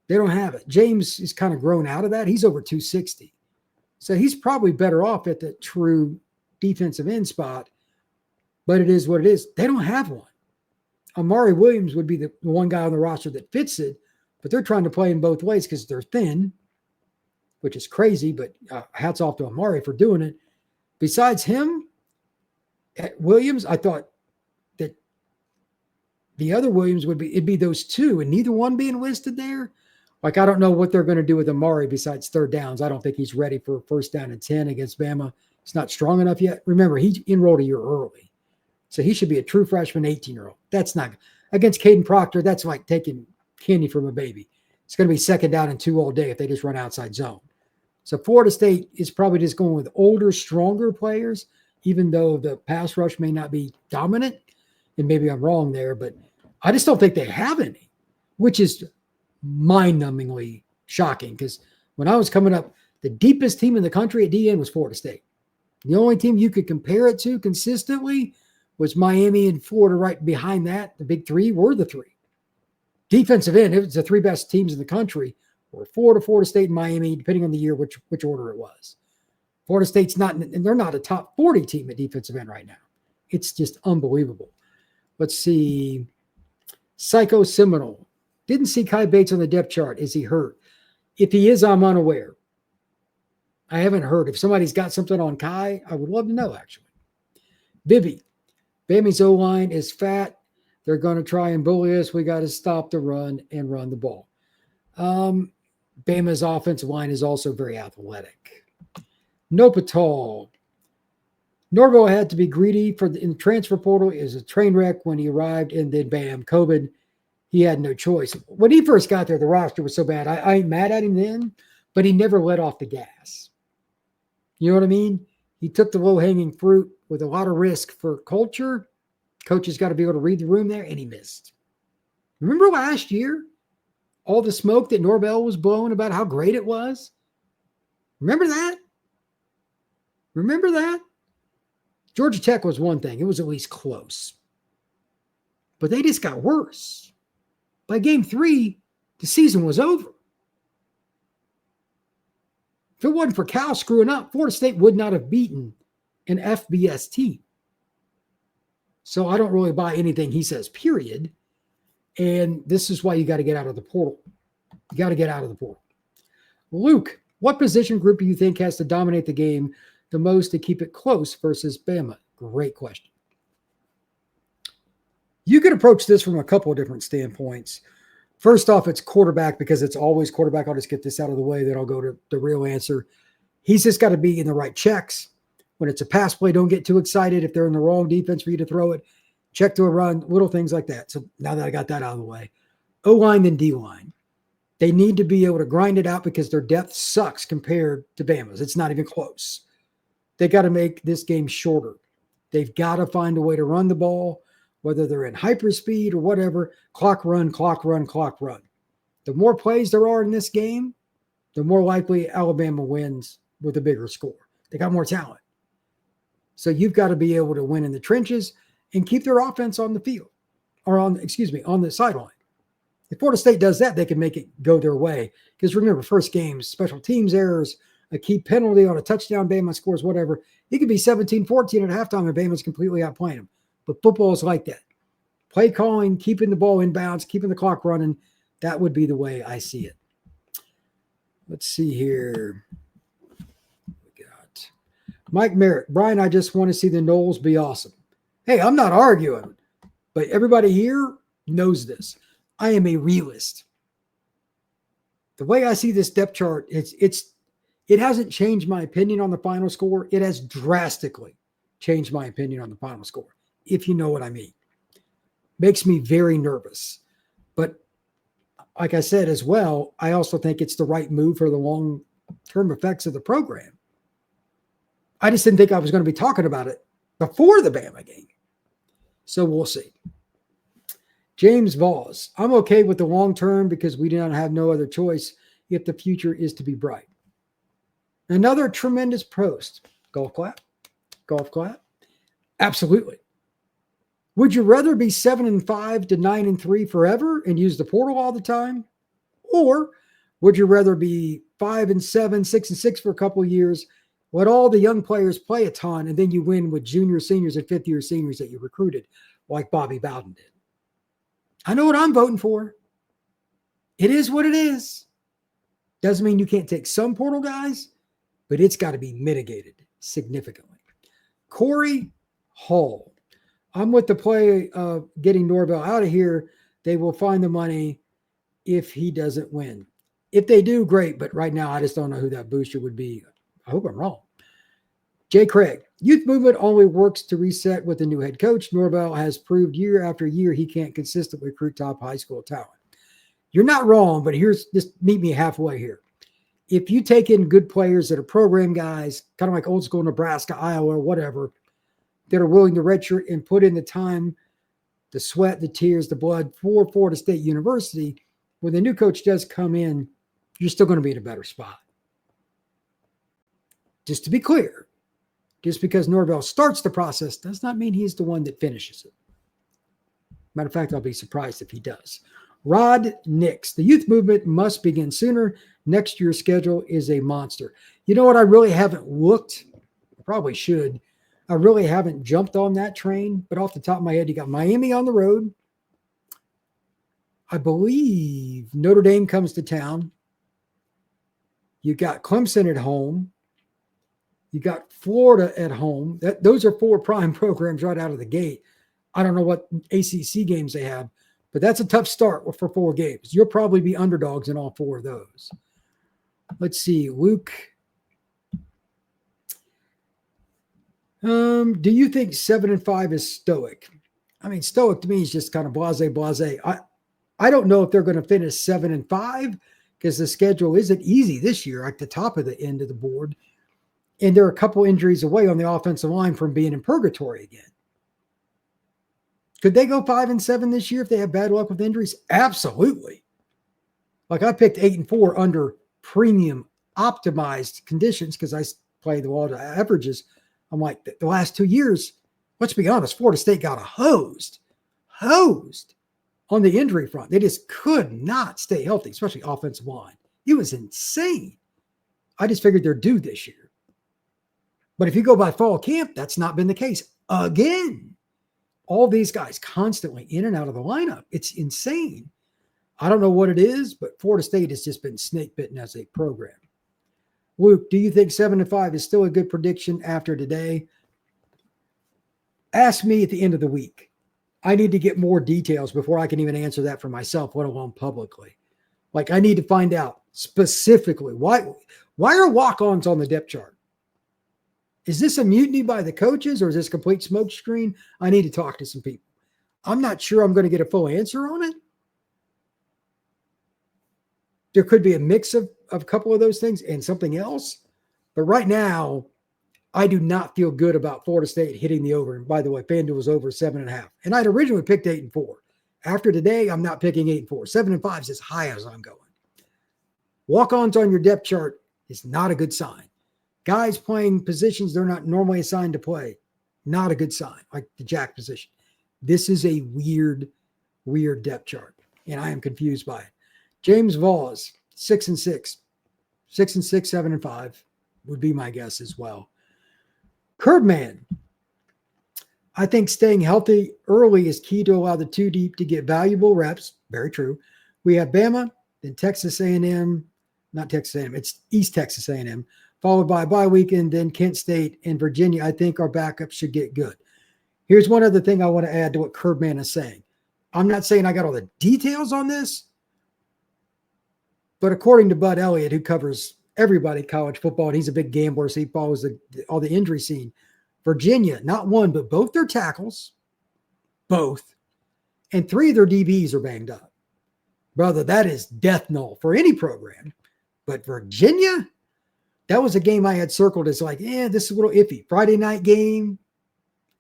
They don't have it. James is kind of grown out of that. He's over 260. So he's probably better off at the true defensive end spot, but it is what it is. They don't have one. Amari Williams would be the one guy on the roster that fits it, but they're trying to play in both ways because they're thin, which is crazy, but hats off to Amari for doing it. Besides him, at Williams, I thought that the other Williams it'd be those two, and neither one being listed there. Like, I don't know what they're going to do with Amari besides third downs. I don't think he's ready for first down and 10 against Bama. He's not strong enough yet. Remember, he enrolled a year early. So he should be a true freshman 18-year-old. That's not – against Caden Proctor, that's like taking candy from a baby. It's going to be second down and 2 all day if they just run outside zone. So Florida State is probably just going with older, stronger players, even though the pass rush may not be dominant. And maybe I'm wrong there, but I just don't think they have any, which is – mind-numbingly shocking, because when I was coming up, the deepest team in the country at DN was Florida State. The only team you could compare it to consistently was Miami and Florida. Right behind that, the big three were the three. Defensive end, it was the three best teams in the country were Florida State, and Miami, depending on the year, which order it was. Florida State's not, and they're not a top 40 team at defensive end right now. It's just unbelievable. Let's see. Psycho Seminole. Didn't see Kai Bates on the depth chart. Is he hurt? If he is, I'm unaware. I haven't heard. If somebody's got something on Kai, I would love to know, actually. Bibby. Bama's O-line is fat. They're going to try and bully us. We got to stop the run and run the ball. Bama's offensive line is also very athletic. Nopatal. Norvell had to be greedy in the transfer portal. Is a train wreck when he arrived, and then bam, COVID. He had no choice. When he first got there, the roster was so bad. I ain't mad at him then, but he never let off the gas. You know what I mean? He took the low-hanging fruit with a lot of risk for culture. Coach has got to be able to read the room there, and he missed. Remember last year? All the smoke that Norvell was blowing about how great it was? Remember that? Remember that? Georgia Tech was one thing. It was at least close. But they just got worse. By game 3, the season was over. If it wasn't for Cal screwing up, Florida State would not have beaten an FBS team. So I don't really buy anything he says, period. And this is why you got to get out of the portal. You got to get out of the portal. Luke, what position group do you think has to dominate the game the most to keep it close versus Bama? Great question. You could approach this from a couple of different standpoints. First off, it's quarterback, because it's always quarterback. I'll just get this out of the way, then I'll go to the real answer. He's just got to be in the right checks. When it's a pass play, don't get too excited if they're in the wrong defense for you to throw it. Check to a run, little things like that. So now that I got that out of the way. O-line and D-line. They need to be able to grind it out because their depth sucks compared to Bama's. It's not even close. They got to make this game shorter. They've got to find a way to run the ball, whether they're in hyperspeed or whatever. Clock run, clock run, clock run. The more plays there are in this game, the more likely Alabama wins with a bigger score. They got more talent. So you've got to be able to win in the trenches and keep their offense on the field, or on the sideline. If Florida State does that, they can make it go their way. Because remember, first games, special teams errors, a key penalty on a touchdown, Bama scores, whatever. It could be 17-14 at halftime and Bama's completely outplaying them. But football is like that. Play calling, keeping the ball in bounds, keeping the clock running, that would be the way I see it. Let's see here. We got Mike Merritt. Brian, I just want to see the Noles be awesome. Hey, I'm not arguing, but everybody here knows this. I am a realist. The way I see this depth chart, it hasn't changed my opinion on the final score. It has drastically changed my opinion on the final score, if you know what I mean. Makes me very nervous. But like I said as well, I also think it's the right move for the long-term effects of the program. I just didn't think I was going to be talking about it before the Bama game. So we'll see. James Voss, I'm okay with the long term because we do not have no other choice if the future is to be bright. Another tremendous post. Golf clap. Golf clap. Absolutely. Would you rather be 7-5 to 9-3 forever and use the portal all the time? Or would you rather be 5-7, 6-6 for a couple of years, let all the young players play a ton, and then you win with junior seniors and fifth-year seniors that you recruited, like Bobby Bowden did? I know what I'm voting for. It is what it is. Doesn't mean you can't take some portal guys, but it's got to be mitigated significantly. Corey Hall. I'm with the play of getting Norvell out of here. They will find the money if he doesn't win. If they do, great. But right now, I just don't know who that booster would be. I hope I'm wrong. Jay Craig. Youth movement only works to reset with a new head coach. Norvell has proved year after year he can't consistently recruit top high school talent. You're not wrong, but just meet me halfway here. If you take in good players that are program guys, kind of like old school Nebraska, Iowa, whatever, that are willing to redshirt and put in the time, the sweat, the tears, the blood for Florida State University, when the new coach does come in, you're still going to be in a better spot. Just to be clear, just because Norvell starts the process does not mean he's the one that finishes it. Matter of fact, I'll be surprised if he does. Rod Nix, the youth movement must begin sooner. Next year's schedule is a monster. You know what? I really haven't looked. I probably should. I really haven't jumped on that train, but off the top of my head, you got Miami on the road. I believe Notre Dame comes to town. You got Clemson at home. You got Florida at home. Those are four prime programs right out of the gate. I don't know what ACC games they have, but that's a tough start for 4 games. You'll probably be underdogs in all 4 of those. Let's see. Luke. Do you think 7-5 is stoic? I mean, stoic to me is just kind of blase. I don't know if they're going to finish 7-5 because the schedule isn't easy this year at the top of the end of the board. And they're a couple injuries away on the offensive line from being in purgatory again. Could they go 5-7 this year if they have bad luck with injuries? Absolutely. Like I picked 8-4 under premium optimized conditions because I play the law to averages. I'm like, the last 2 years, let's be honest, Florida State got hosed on the injury front. They just could not stay healthy, especially offensive line. It was insane. I just figured they're due this year. But if you go by fall camp, that's not been the case. Again, all these guys constantly in and out of the lineup. It's insane. I don't know what it is, but Florida State has just been snake bitten as a program. Luke, do you think 7-5 is still a good prediction after today? Ask me at the end of the week. I need to get more details before I can even answer that for myself, let alone publicly. Like I need to find out specifically why are walk-ons on the depth chart? Is this a mutiny by the coaches or is this a complete smokescreen? I need to talk to some people. I'm not sure I'm going to get a full answer on it. There could be a mix of a couple of those things and something else. But right now, I do not feel good about Florida State hitting the over. And by the way, FanDuel was over 7.5. And I'd originally picked 8-4. After today, I'm not picking 8-4. 7-5 is as high as I'm going. Walk-ons on your depth chart is not a good sign. Guys playing positions they're not normally assigned to play, not a good sign, like the jack position. This is a weird depth chart, and I am confused by it. James Voss, 6-6, 6-6, 7-5. would be my guess as well. Curbman. I think staying healthy early is key to allow the two deep to get valuable reps. Very true. We have Bama, then Texas A&M, not Texas A&M, it's East Texas A&M, followed by a bye weekend, then Kent State and Virginia. I think our backup should get good. Here's one other thing I want to add to what Curbman is saying. I'm not saying I got all the details on this, but according to Bud Elliott, who covers everybody college football, and he's a big gambler, so he follows all the injury scene. Virginia, not one, but both their tackles, both, and 3 of their DBs are banged up. Brother, that is death knell for any program. But Virginia, that was a game I had circled as like, this is a little iffy. Friday night game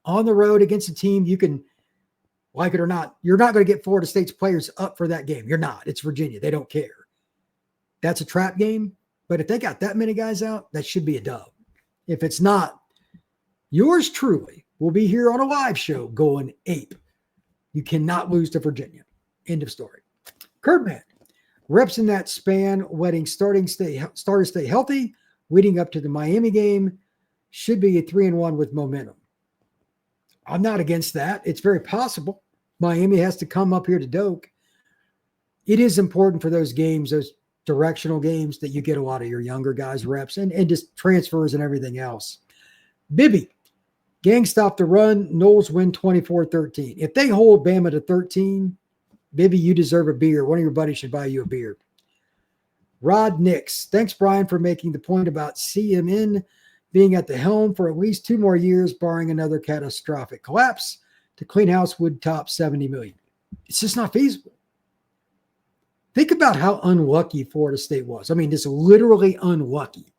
on the road against a team you can, like it or not, you're not going to get Florida State's players up for that game. You're not. It's Virginia. They don't care. That's a trap game. But if they got that many guys out, that should be a dub. If it's not, yours truly will be here on a live show going ape. You cannot lose to Virginia. End of story. Curbman. Reps in that span, letting starters stay healthy, leading up to the Miami game, should be a 3-1 with momentum. I'm not against that. It's very possible. Miami has to come up here to Doak. It is important for those games, those directional games, that you get a lot of your younger guys reps and just transfers and everything else. Bibby. Gang stop the run. Noles win 24-13. If they hold Bama to 13, Bibby, you deserve a beer. One of your buddies should buy you a beer. Rod Nix. Thanks, Brian, for making the point about CMN being at the helm for at least 2 more years, barring another catastrophic collapse. The clean house would top $70 million. It's just not feasible. Think about how unlucky Florida State was. I mean, just literally unlucky.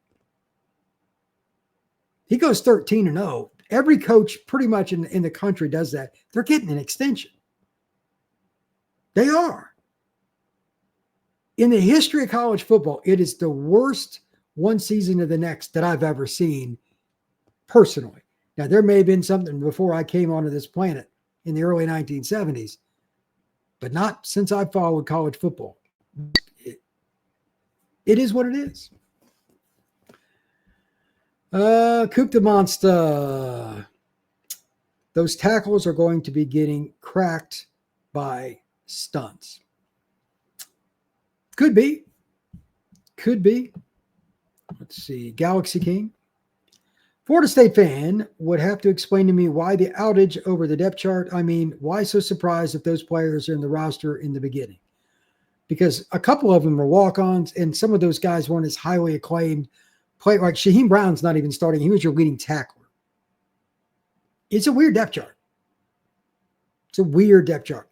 He goes 13-0. Every coach pretty much in the country does that. They're getting an extension. They are. In the history of college football, it is the worst one season to the next that I've ever seen personally. Now, there may have been something before I came onto this planet in the early 1970s, but not since I've followed college football. It is what it is. Coop the Monster. Those tackles are going to be getting cracked by stunts. Could be. Let's see. Galaxy King. Florida State fan would have to explain to me why the outage over the depth chart. I mean, why so surprised if those players are in the roster in the beginning? Because a couple of them were walk-ons, and some of those guys weren't as highly acclaimed. Like Shaheem Brown's not even starting. He was your leading tackler. It's a weird depth chart.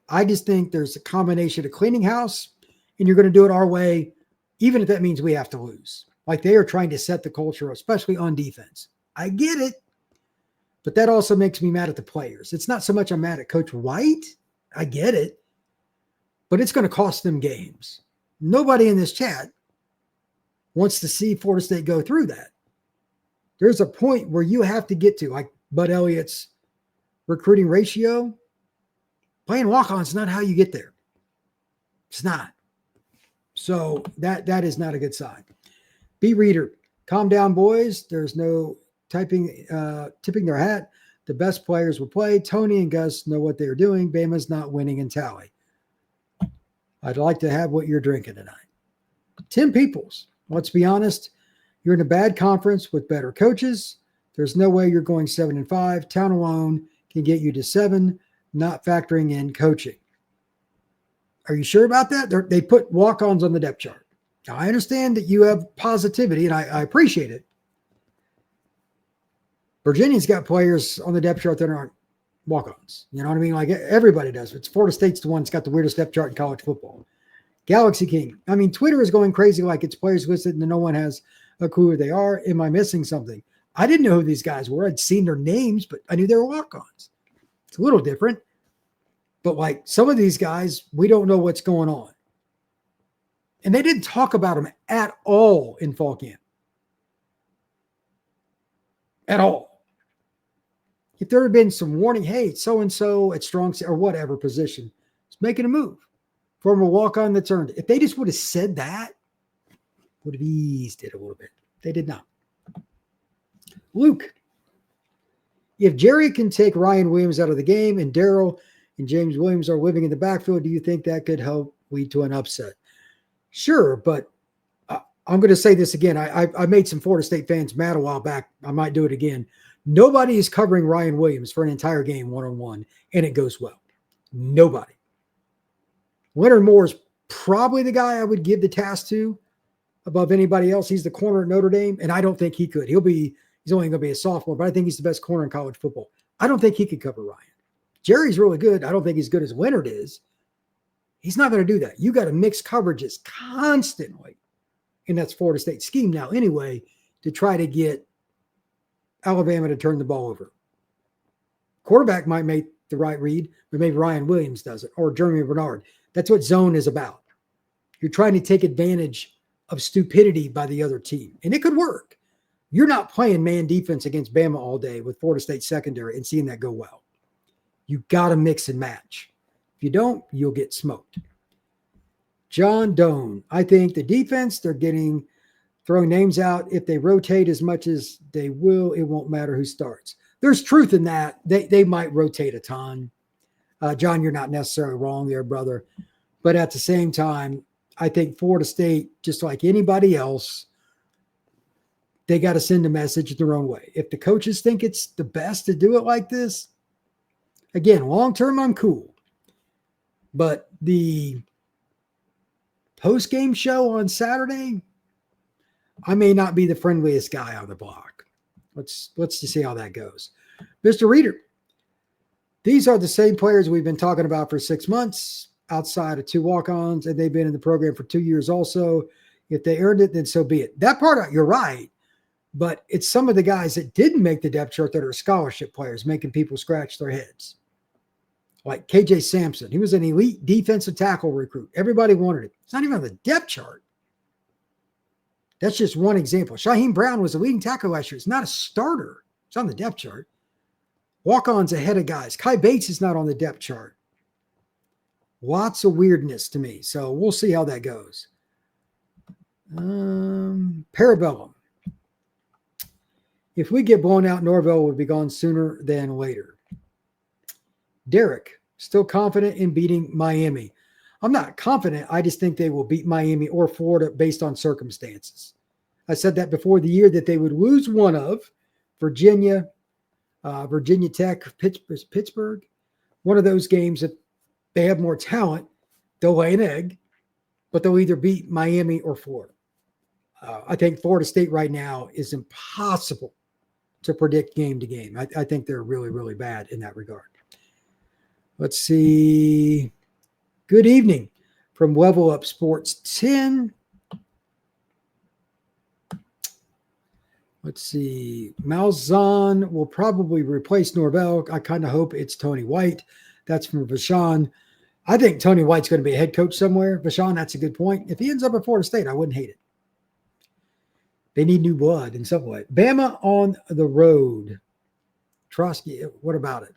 I just think there's a combination of cleaning house, and you're going to do it our way, even if that means we have to lose. Like they are trying to set the culture, especially on defense. I get it, but that also makes me mad at the players. It's not so much I'm mad at Coach White. I get it, but it's going to cost them games. Nobody in this chat wants to see Florida State go through that. There's a point where you have to get to, like Bud Elliott's recruiting ratio. Playing walk-ons is not how you get there. It's not. So that is not a good sign. B Reader, calm down, boys. There's no tipping their hat. The best players will play. Tony and Gus know what they're doing. Bama's not winning in tally. I'd like to have what you're drinking tonight. Tim Peoples, let's be honest. You're in a bad conference with better coaches. There's no way you're going 7-5. Town alone can get you to 7, not factoring in coaching. Are you sure about that? They put walk-ons on the depth chart. Now, I understand that you have positivity, and I appreciate it. Virginia's got players on the depth chart that aren't walk-ons. You know what I mean? Like everybody does. It's Florida State's the one that's got the weirdest depth chart in college football. Galaxy King. I mean, Twitter is going crazy like it's players listed and no one has a clue who they are. Am I missing something? I didn't know who these guys were. I'd seen their names, but I knew they were walk-ons. It's a little different. But like some of these guys, we don't know what's going on. And they didn't talk about them at all in fall camp. At all. If there had been some warning, hey, so-and-so at strong or whatever position is making a move from a walk-on that's earned it. If they just would have said that, would have eased it a little bit. They did not. Luke, if Jerry can take Ryan Williams out of the game and Darrell and James Williams are living in the backfield, do you think that could help lead to an upset? Sure, but I'm going to say this again. I made some Florida State fans mad a while back. I might do it again. Nobody is covering Ryan Williams for an entire game one-on-one, and it goes well. Nobody. Leonard Moore is probably the guy I would give the task to above anybody else. He's the corner at Notre Dame, and I don't think he could. He's only going to be a sophomore, but I think he's the best corner in college football. I don't think he could cover Ryan. Jerry's really good. I don't think he's good as Leonard is. He's not going to do that. You got to mix coverages constantly. And that's Florida State's scheme now anyway, to try to get Alabama to turn the ball over. Quarterback might make the right read, but maybe Ryan Williams doesn't, or Jeremy Bernard. That's what zone is about. You're trying to take advantage of stupidity by the other team. And it could work. You're not playing man defense against Bama all day with Florida State secondary and seeing that go well. You got to mix and match. If you don't, you'll get smoked. John Doan, I think the defense, they're throwing names out. If they rotate as much as they will, it won't matter who starts. There's truth in that. They might rotate a ton. John, you're not necessarily wrong there, brother. But at the same time, I think Florida State, just like anybody else, they got to send a message their own way. If the coaches think it's the best to do it like this, again, long-term, I'm cool. But the post-game show on Saturday, I may not be the friendliest guy on the block. Let's just see how that goes. Mr. Reader, these are the same players we've been talking about for 6 months outside of 2 walk-ons, and they've been in the program for 2 years also. If they earned it, then so be it. That part, you're right, but it's some of the guys that didn't make the depth chart that are scholarship players making people scratch their heads. Like KJ Sampson. He was an elite defensive tackle recruit. Everybody wanted it. It's not even on the depth chart. That's just one example. Shaheem Brown was the leading tackle last year. It's not a starter. It's on the depth chart. Walk-ons ahead of guys. Kai Bates is not on the depth chart. Lots of weirdness to me. So we'll see how that goes. Parabellum. If we get blown out, Norvell would be gone sooner than later. Derek, still confident in beating Miami. I'm not confident. I just think they will beat Miami or Florida based on circumstances. I said that before the year that they would lose one of Virginia, Virginia Tech, Pittsburgh. One of those games that they have more talent, they'll lay an egg, but they'll either beat Miami or Florida. I think Florida State right now is impossible to predict game to game. I think they're really, really bad in that regard. Let's see. Good evening from Level Up Sports 10. Let's see. Malzahn will probably replace Norvell. I kind of hope it's Tony White. That's from Vashon. I think Tony White's going to be a head coach somewhere. Vashon, that's a good point. If he ends up at Florida State, I wouldn't hate it. They need new blood in some way. Bama on the road. Trotsky, what about it?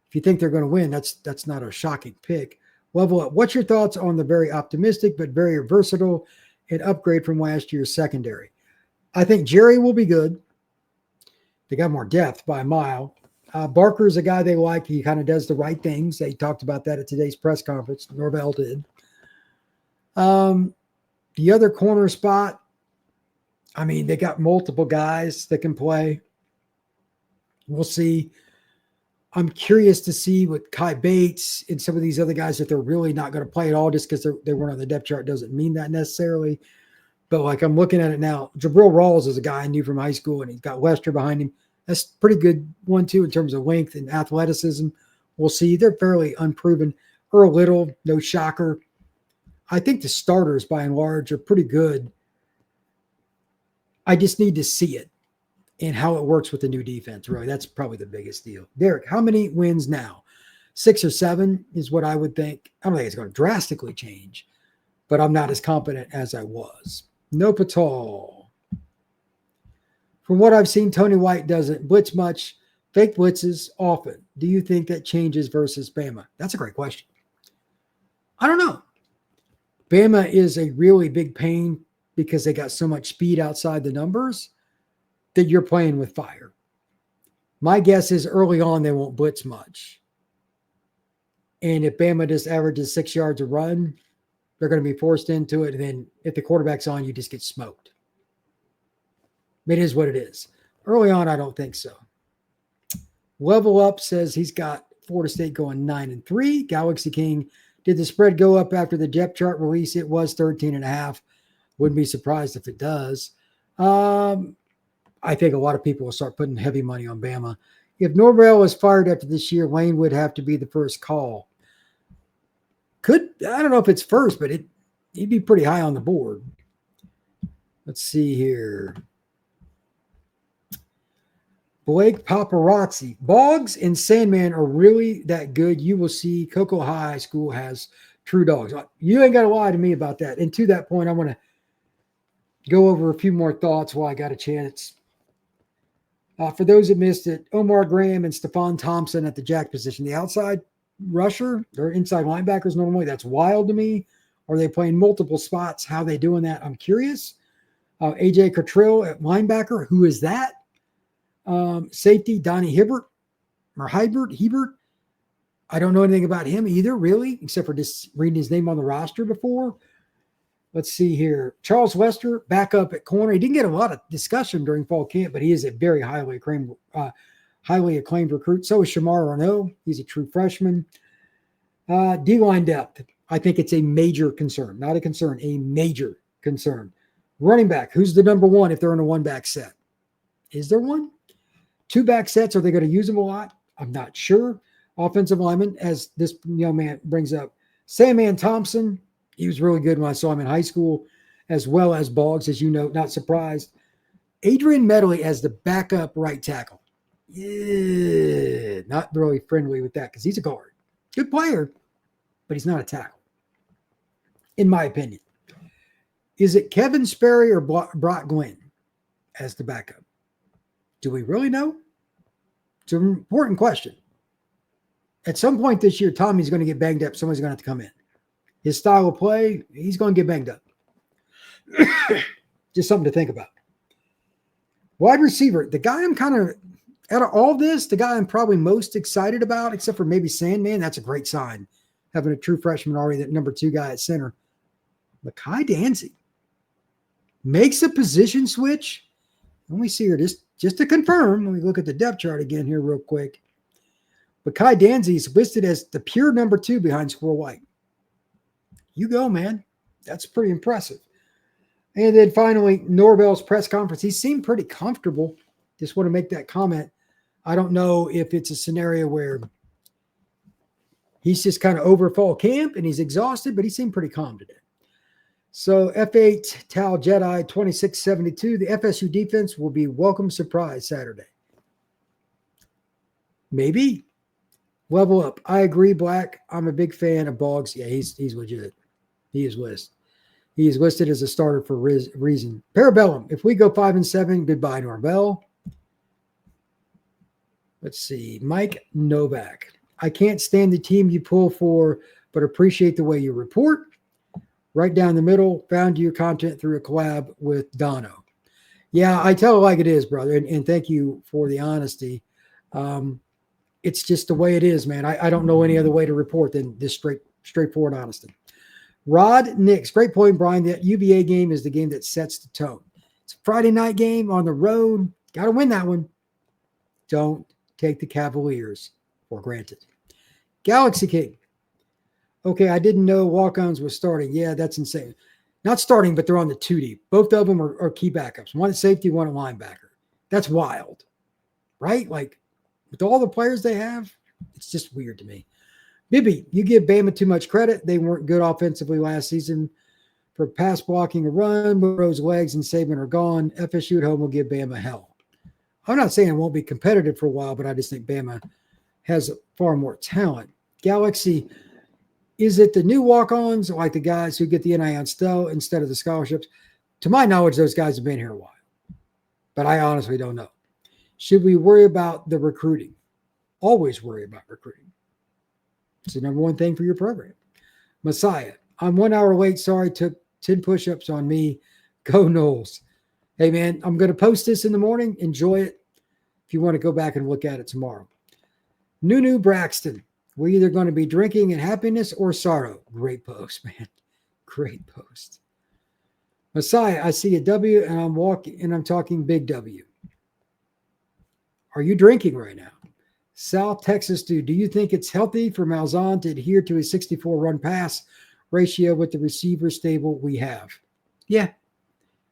If you think they're going to win, that's not a shocking pick. Level Up. What's your thoughts on the very optimistic but very versatile and upgrade from last year's secondary? I think Jerry will be good. They got more depth by a mile. Barker's a guy they like. He kind of does the right things. They talked about that at today's press conference. Norvell did. The other corner spot, I mean, they got multiple guys that can play. We'll see. I'm curious to see with Kai Bates and some of these other guys that they're really not going to play at all just because they weren't on the depth chart doesn't mean that necessarily. But like I'm looking at it now, Jabril Rawls is a guy I knew from high school, and he's got Lester behind him. That's a pretty good one too in terms of length and athleticism. We'll see. They're fairly unproven. Earl Little, no shocker. I think the starters by and large are pretty good. I just need to see it and how it works with the new defense, really. That's probably the biggest deal. Derek, how many wins now? 6 or 7 is what I would think. I don't think it's going to drastically change, but I'm not as confident as I was. No Patal. From what I've seen, Tony White doesn't blitz much, fake blitzes often. Do you think that changes versus Bama? That's a great question. I don't know. Bama is a really big pain because they got so much speed outside the numbers. that you're playing with fire. My guess is early on they won't blitz much. And if Bama just averages 6 yards a run, they're going to be forced into it. And then if the quarterback's on, you just get smoked. It is what it is. Early on, I don't think so. Level Up says he's got Florida State going 9-3. Galaxy King, did the spread go up after the depth chart release? It was 13.5. Wouldn't be surprised if it does. I think a lot of people will start putting heavy money on Bama. If Norvell is fired after this year, Lane would have to be the first call. I don't know if it's first, but he'd be pretty high on the board. Let's see here. Blake Paparazzi. Boggs and Sandman are really that good. You will see Cocoa High School has true dogs. You ain't got to lie to me about that. And to that point, I want to go over a few more thoughts while I got a chance. For those that missed it, Omar Graham and Stephon Thompson at the jack position. The outside rusher, they're inside linebackers normally. That's wild to me. Are they playing multiple spots? How are they doing that? I'm curious. AJ Cottrell at linebacker. Who is that? Safety, Donnie Hebert. I don't know anything about him either, really, except for just reading his name on the roster before. Let's see here. Charles Lester, backup at corner. He didn't get a lot of discussion during fall camp, but he is a very highly acclaimed recruit. So is Shamar Arnaud. He's a true freshman. D-line depth. I think it's a major concern. Not a concern, a major concern. Running back. Who's the number one if they're in a one-back set? Is there one? Two-back sets. Are they going to use them a lot? I'm not sure. Offensive lineman, as this young man brings up. Sandman Thompson. He was really good when I saw him in high school, as well as Boggs, as you know, not surprised. Adrian Medley as the backup right tackle. Yeah, not really friendly with that because he's a guard. Good player, but he's not a tackle, in my opinion. Is it Kevin Sperry or Brock Glenn as the backup? Do we really know? It's an important question. At some point this year, Tommy's going to get banged up. Somebody's going to have to come in. His style of play, he's going to get banged up. Just something to think about. Wide receiver, the guy I'm kind of, out of all this, the guy I'm probably most excited about, except for maybe Sandman, that's a great sign. Having a true freshman already, that number 2 guy at center. Mekhi Danzey makes a position switch. Let me see here, just to confirm. Let me look at the depth chart again here real quick. Mekhi Danzey is listed as the pure number 2 behind Squirrel White. You go, man. That's pretty impressive. And then finally, Norvell's press conference. He seemed pretty comfortable. Just want to make that comment. I don't know if it's a scenario where he's just kind of over fall camp and he's exhausted, but he seemed pretty calm today. So F8 Tal Jedi 2672. The FSU defense will be welcome surprise Saturday. Maybe. Level Up. I agree, Black. I'm a big fan of Boggs. Yeah, he's legit. He is listed. He is listed as a starter for reason. Parabellum. If we go 5-7, goodbye, Norvell. Let's see. Mike Novak. I can't stand the team you pull for, but appreciate the way you report. Right down the middle. Found your content through a collab with Dono. Yeah, I tell it like it is, brother. And thank you for the honesty. It's just the way it is, man. I don't know any other way to report than this straightforward honesty. Rod Nix, great point, Brian. That UVA game is the game that sets the tone. It's a Friday night game on the road. Got to win that one. Don't take the Cavaliers for granted. Galaxy King. Okay, I didn't know walk-ons was starting. Yeah, that's insane. Not starting, but they're on the 2 deep. Both of them are key backups. One at safety, one at linebacker. That's wild, right? Like, with all the players they have, it's just weird to me. Bibby, you give Bama too much credit. They weren't good offensively last season. For pass blocking a run, Burrow's legs and Saban are gone. FSU at home will give Bama hell. I'm not saying it won't be competitive for a while, but I just think Bama has far more talent. Galaxy, is it the new walk-ons, like the guys who get the NIL instead of the scholarships? To my knowledge, those guys have been here a while, but I honestly don't know. Should we worry about the recruiting? Always worry about recruiting. It's the number one thing for your program. Messiah, I'm 1 hour late. Sorry, took 10 push-ups on me. Go Knowles. Hey, man, I'm going to post this in the morning. Enjoy it if you want to go back and look at it tomorrow. Nunu Braxton, we're either going to be drinking in happiness or sorrow. Great post, man. Great post. Messiah, I see a W and I'm talking big W. Are you drinking right now? South Texas dude, do you think it's healthy for Malzahn to adhere to his 64 run pass ratio with the receiver stable we have? Yeah.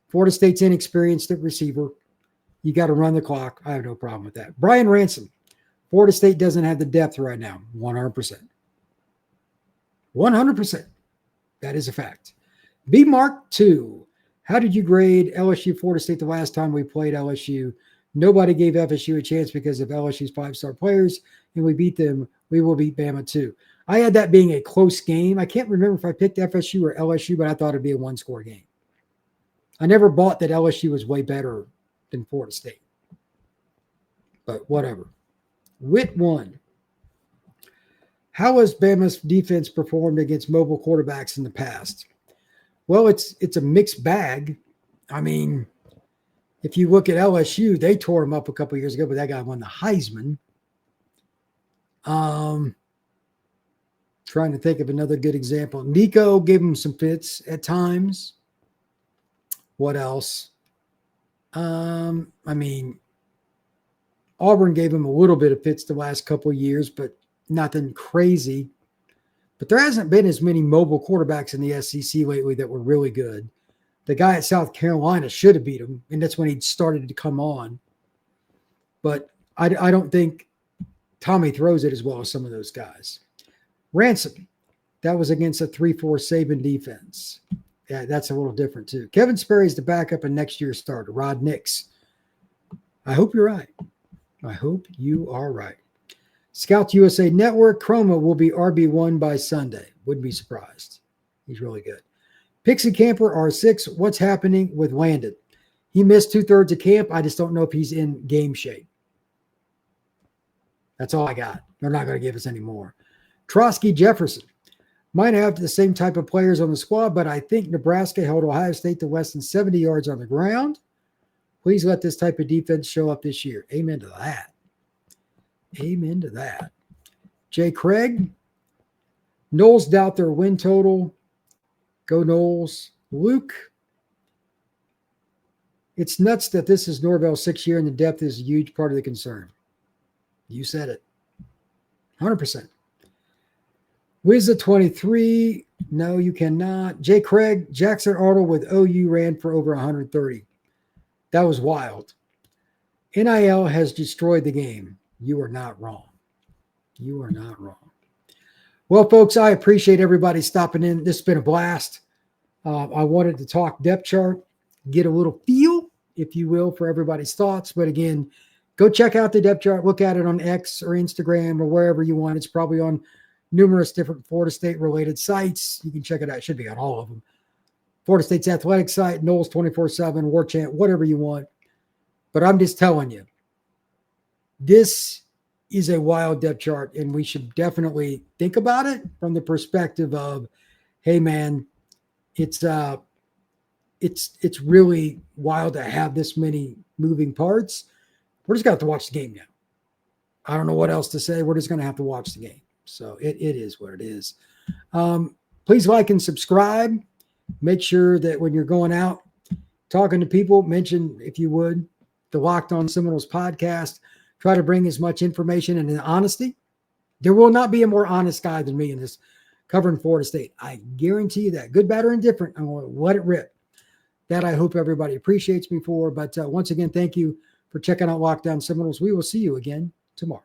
Florida State's inexperienced at receiver. You got to run the clock. I have no problem with that. Brian Ransom, Florida State doesn't have the depth right now. 100%. 100%. That is a fact. B Mark 2. How did you grade LSU Florida State the last time we played LSU? Nobody gave FSU a chance because of LSU's 5-star players, and we beat them. We will beat Bama too. I had that being a close game. I can't remember if I picked FSU or LSU, but I thought it'd be a one-score game. I never bought that LSU was way better than Florida State. But whatever. Wit 1. How has Bama's defense performed against mobile quarterbacks in the past? Well, it's a mixed bag. I mean, if you look at LSU, they tore him up a couple of years ago, but that guy won the Heisman. Trying to think of another good example. Nico gave him some fits at times. What else? I mean, Auburn gave him a little bit of fits the last couple of years, but nothing crazy. But there hasn't been as many mobile quarterbacks in the SEC lately that were really good. The guy at South Carolina should have beat him, and that's when he started to come on. But I don't think Tommy throws it as well as some of those guys. Ransom, that was against a 3-4 Saban defense. Yeah, that's a little different too. Kevin Sperry's the backup and next year's starter. Rod Nix. I hope you're right. I hope you are right. Scouts USA Network, Chroma will be RB1 by Sunday. Wouldn't be surprised. He's really good. Pixie Camper R6, what's happening with Landon? He missed 2/3 of camp. I just don't know if he's in game shape. That's all I got. They're not going to give us any more. Trotsky Jefferson. Might have the same type of players on the squad, but I think Nebraska held Ohio State to less than 70 yards on the ground. Please let this type of defense show up this year. Amen to that. Amen to that. Jay Craig. Knowles doubt their win total. Go Knowles. Luke. It's nuts that this is Norvell's 6th year and the depth is a huge part of the concern. You said it. 100%. Wizza 23. No, you cannot. Jay Craig. Jackson Arnold with OU ran for over 130. That was wild. NIL has destroyed the game. You are not wrong. You are not wrong. Well, folks, I appreciate everybody stopping in. This has been a blast. I wanted to talk depth chart, get a little feel, if you will, for everybody's thoughts. But again, go check out the depth chart. Look at it on X or Instagram or wherever you want. It's probably on numerous different Florida State related sites. You can check it out. It should be on all of them. Florida State's athletic site, Knowles 24/7, War Chant, whatever you want. But I'm just telling you, this is a wild depth chart, and we should definitely think about it from the perspective of, hey man, it's really wild to have this many moving parts. We're just going to have to watch the game now. I don't know what else to say. We're just going to have to watch the game. So it is what it is. Please like and subscribe. Make sure that when you're going out talking to people, mention, if you would, the Locked On Seminoles podcast. Try to bring as much information and honesty. There will not be a more honest guy than me in this covering Florida State. I guarantee you that. Good, bad, or indifferent, I'm going to let it rip. That I hope everybody appreciates me for. But once again, thank you for checking out Lockdown Seminoles. We will see you again tomorrow.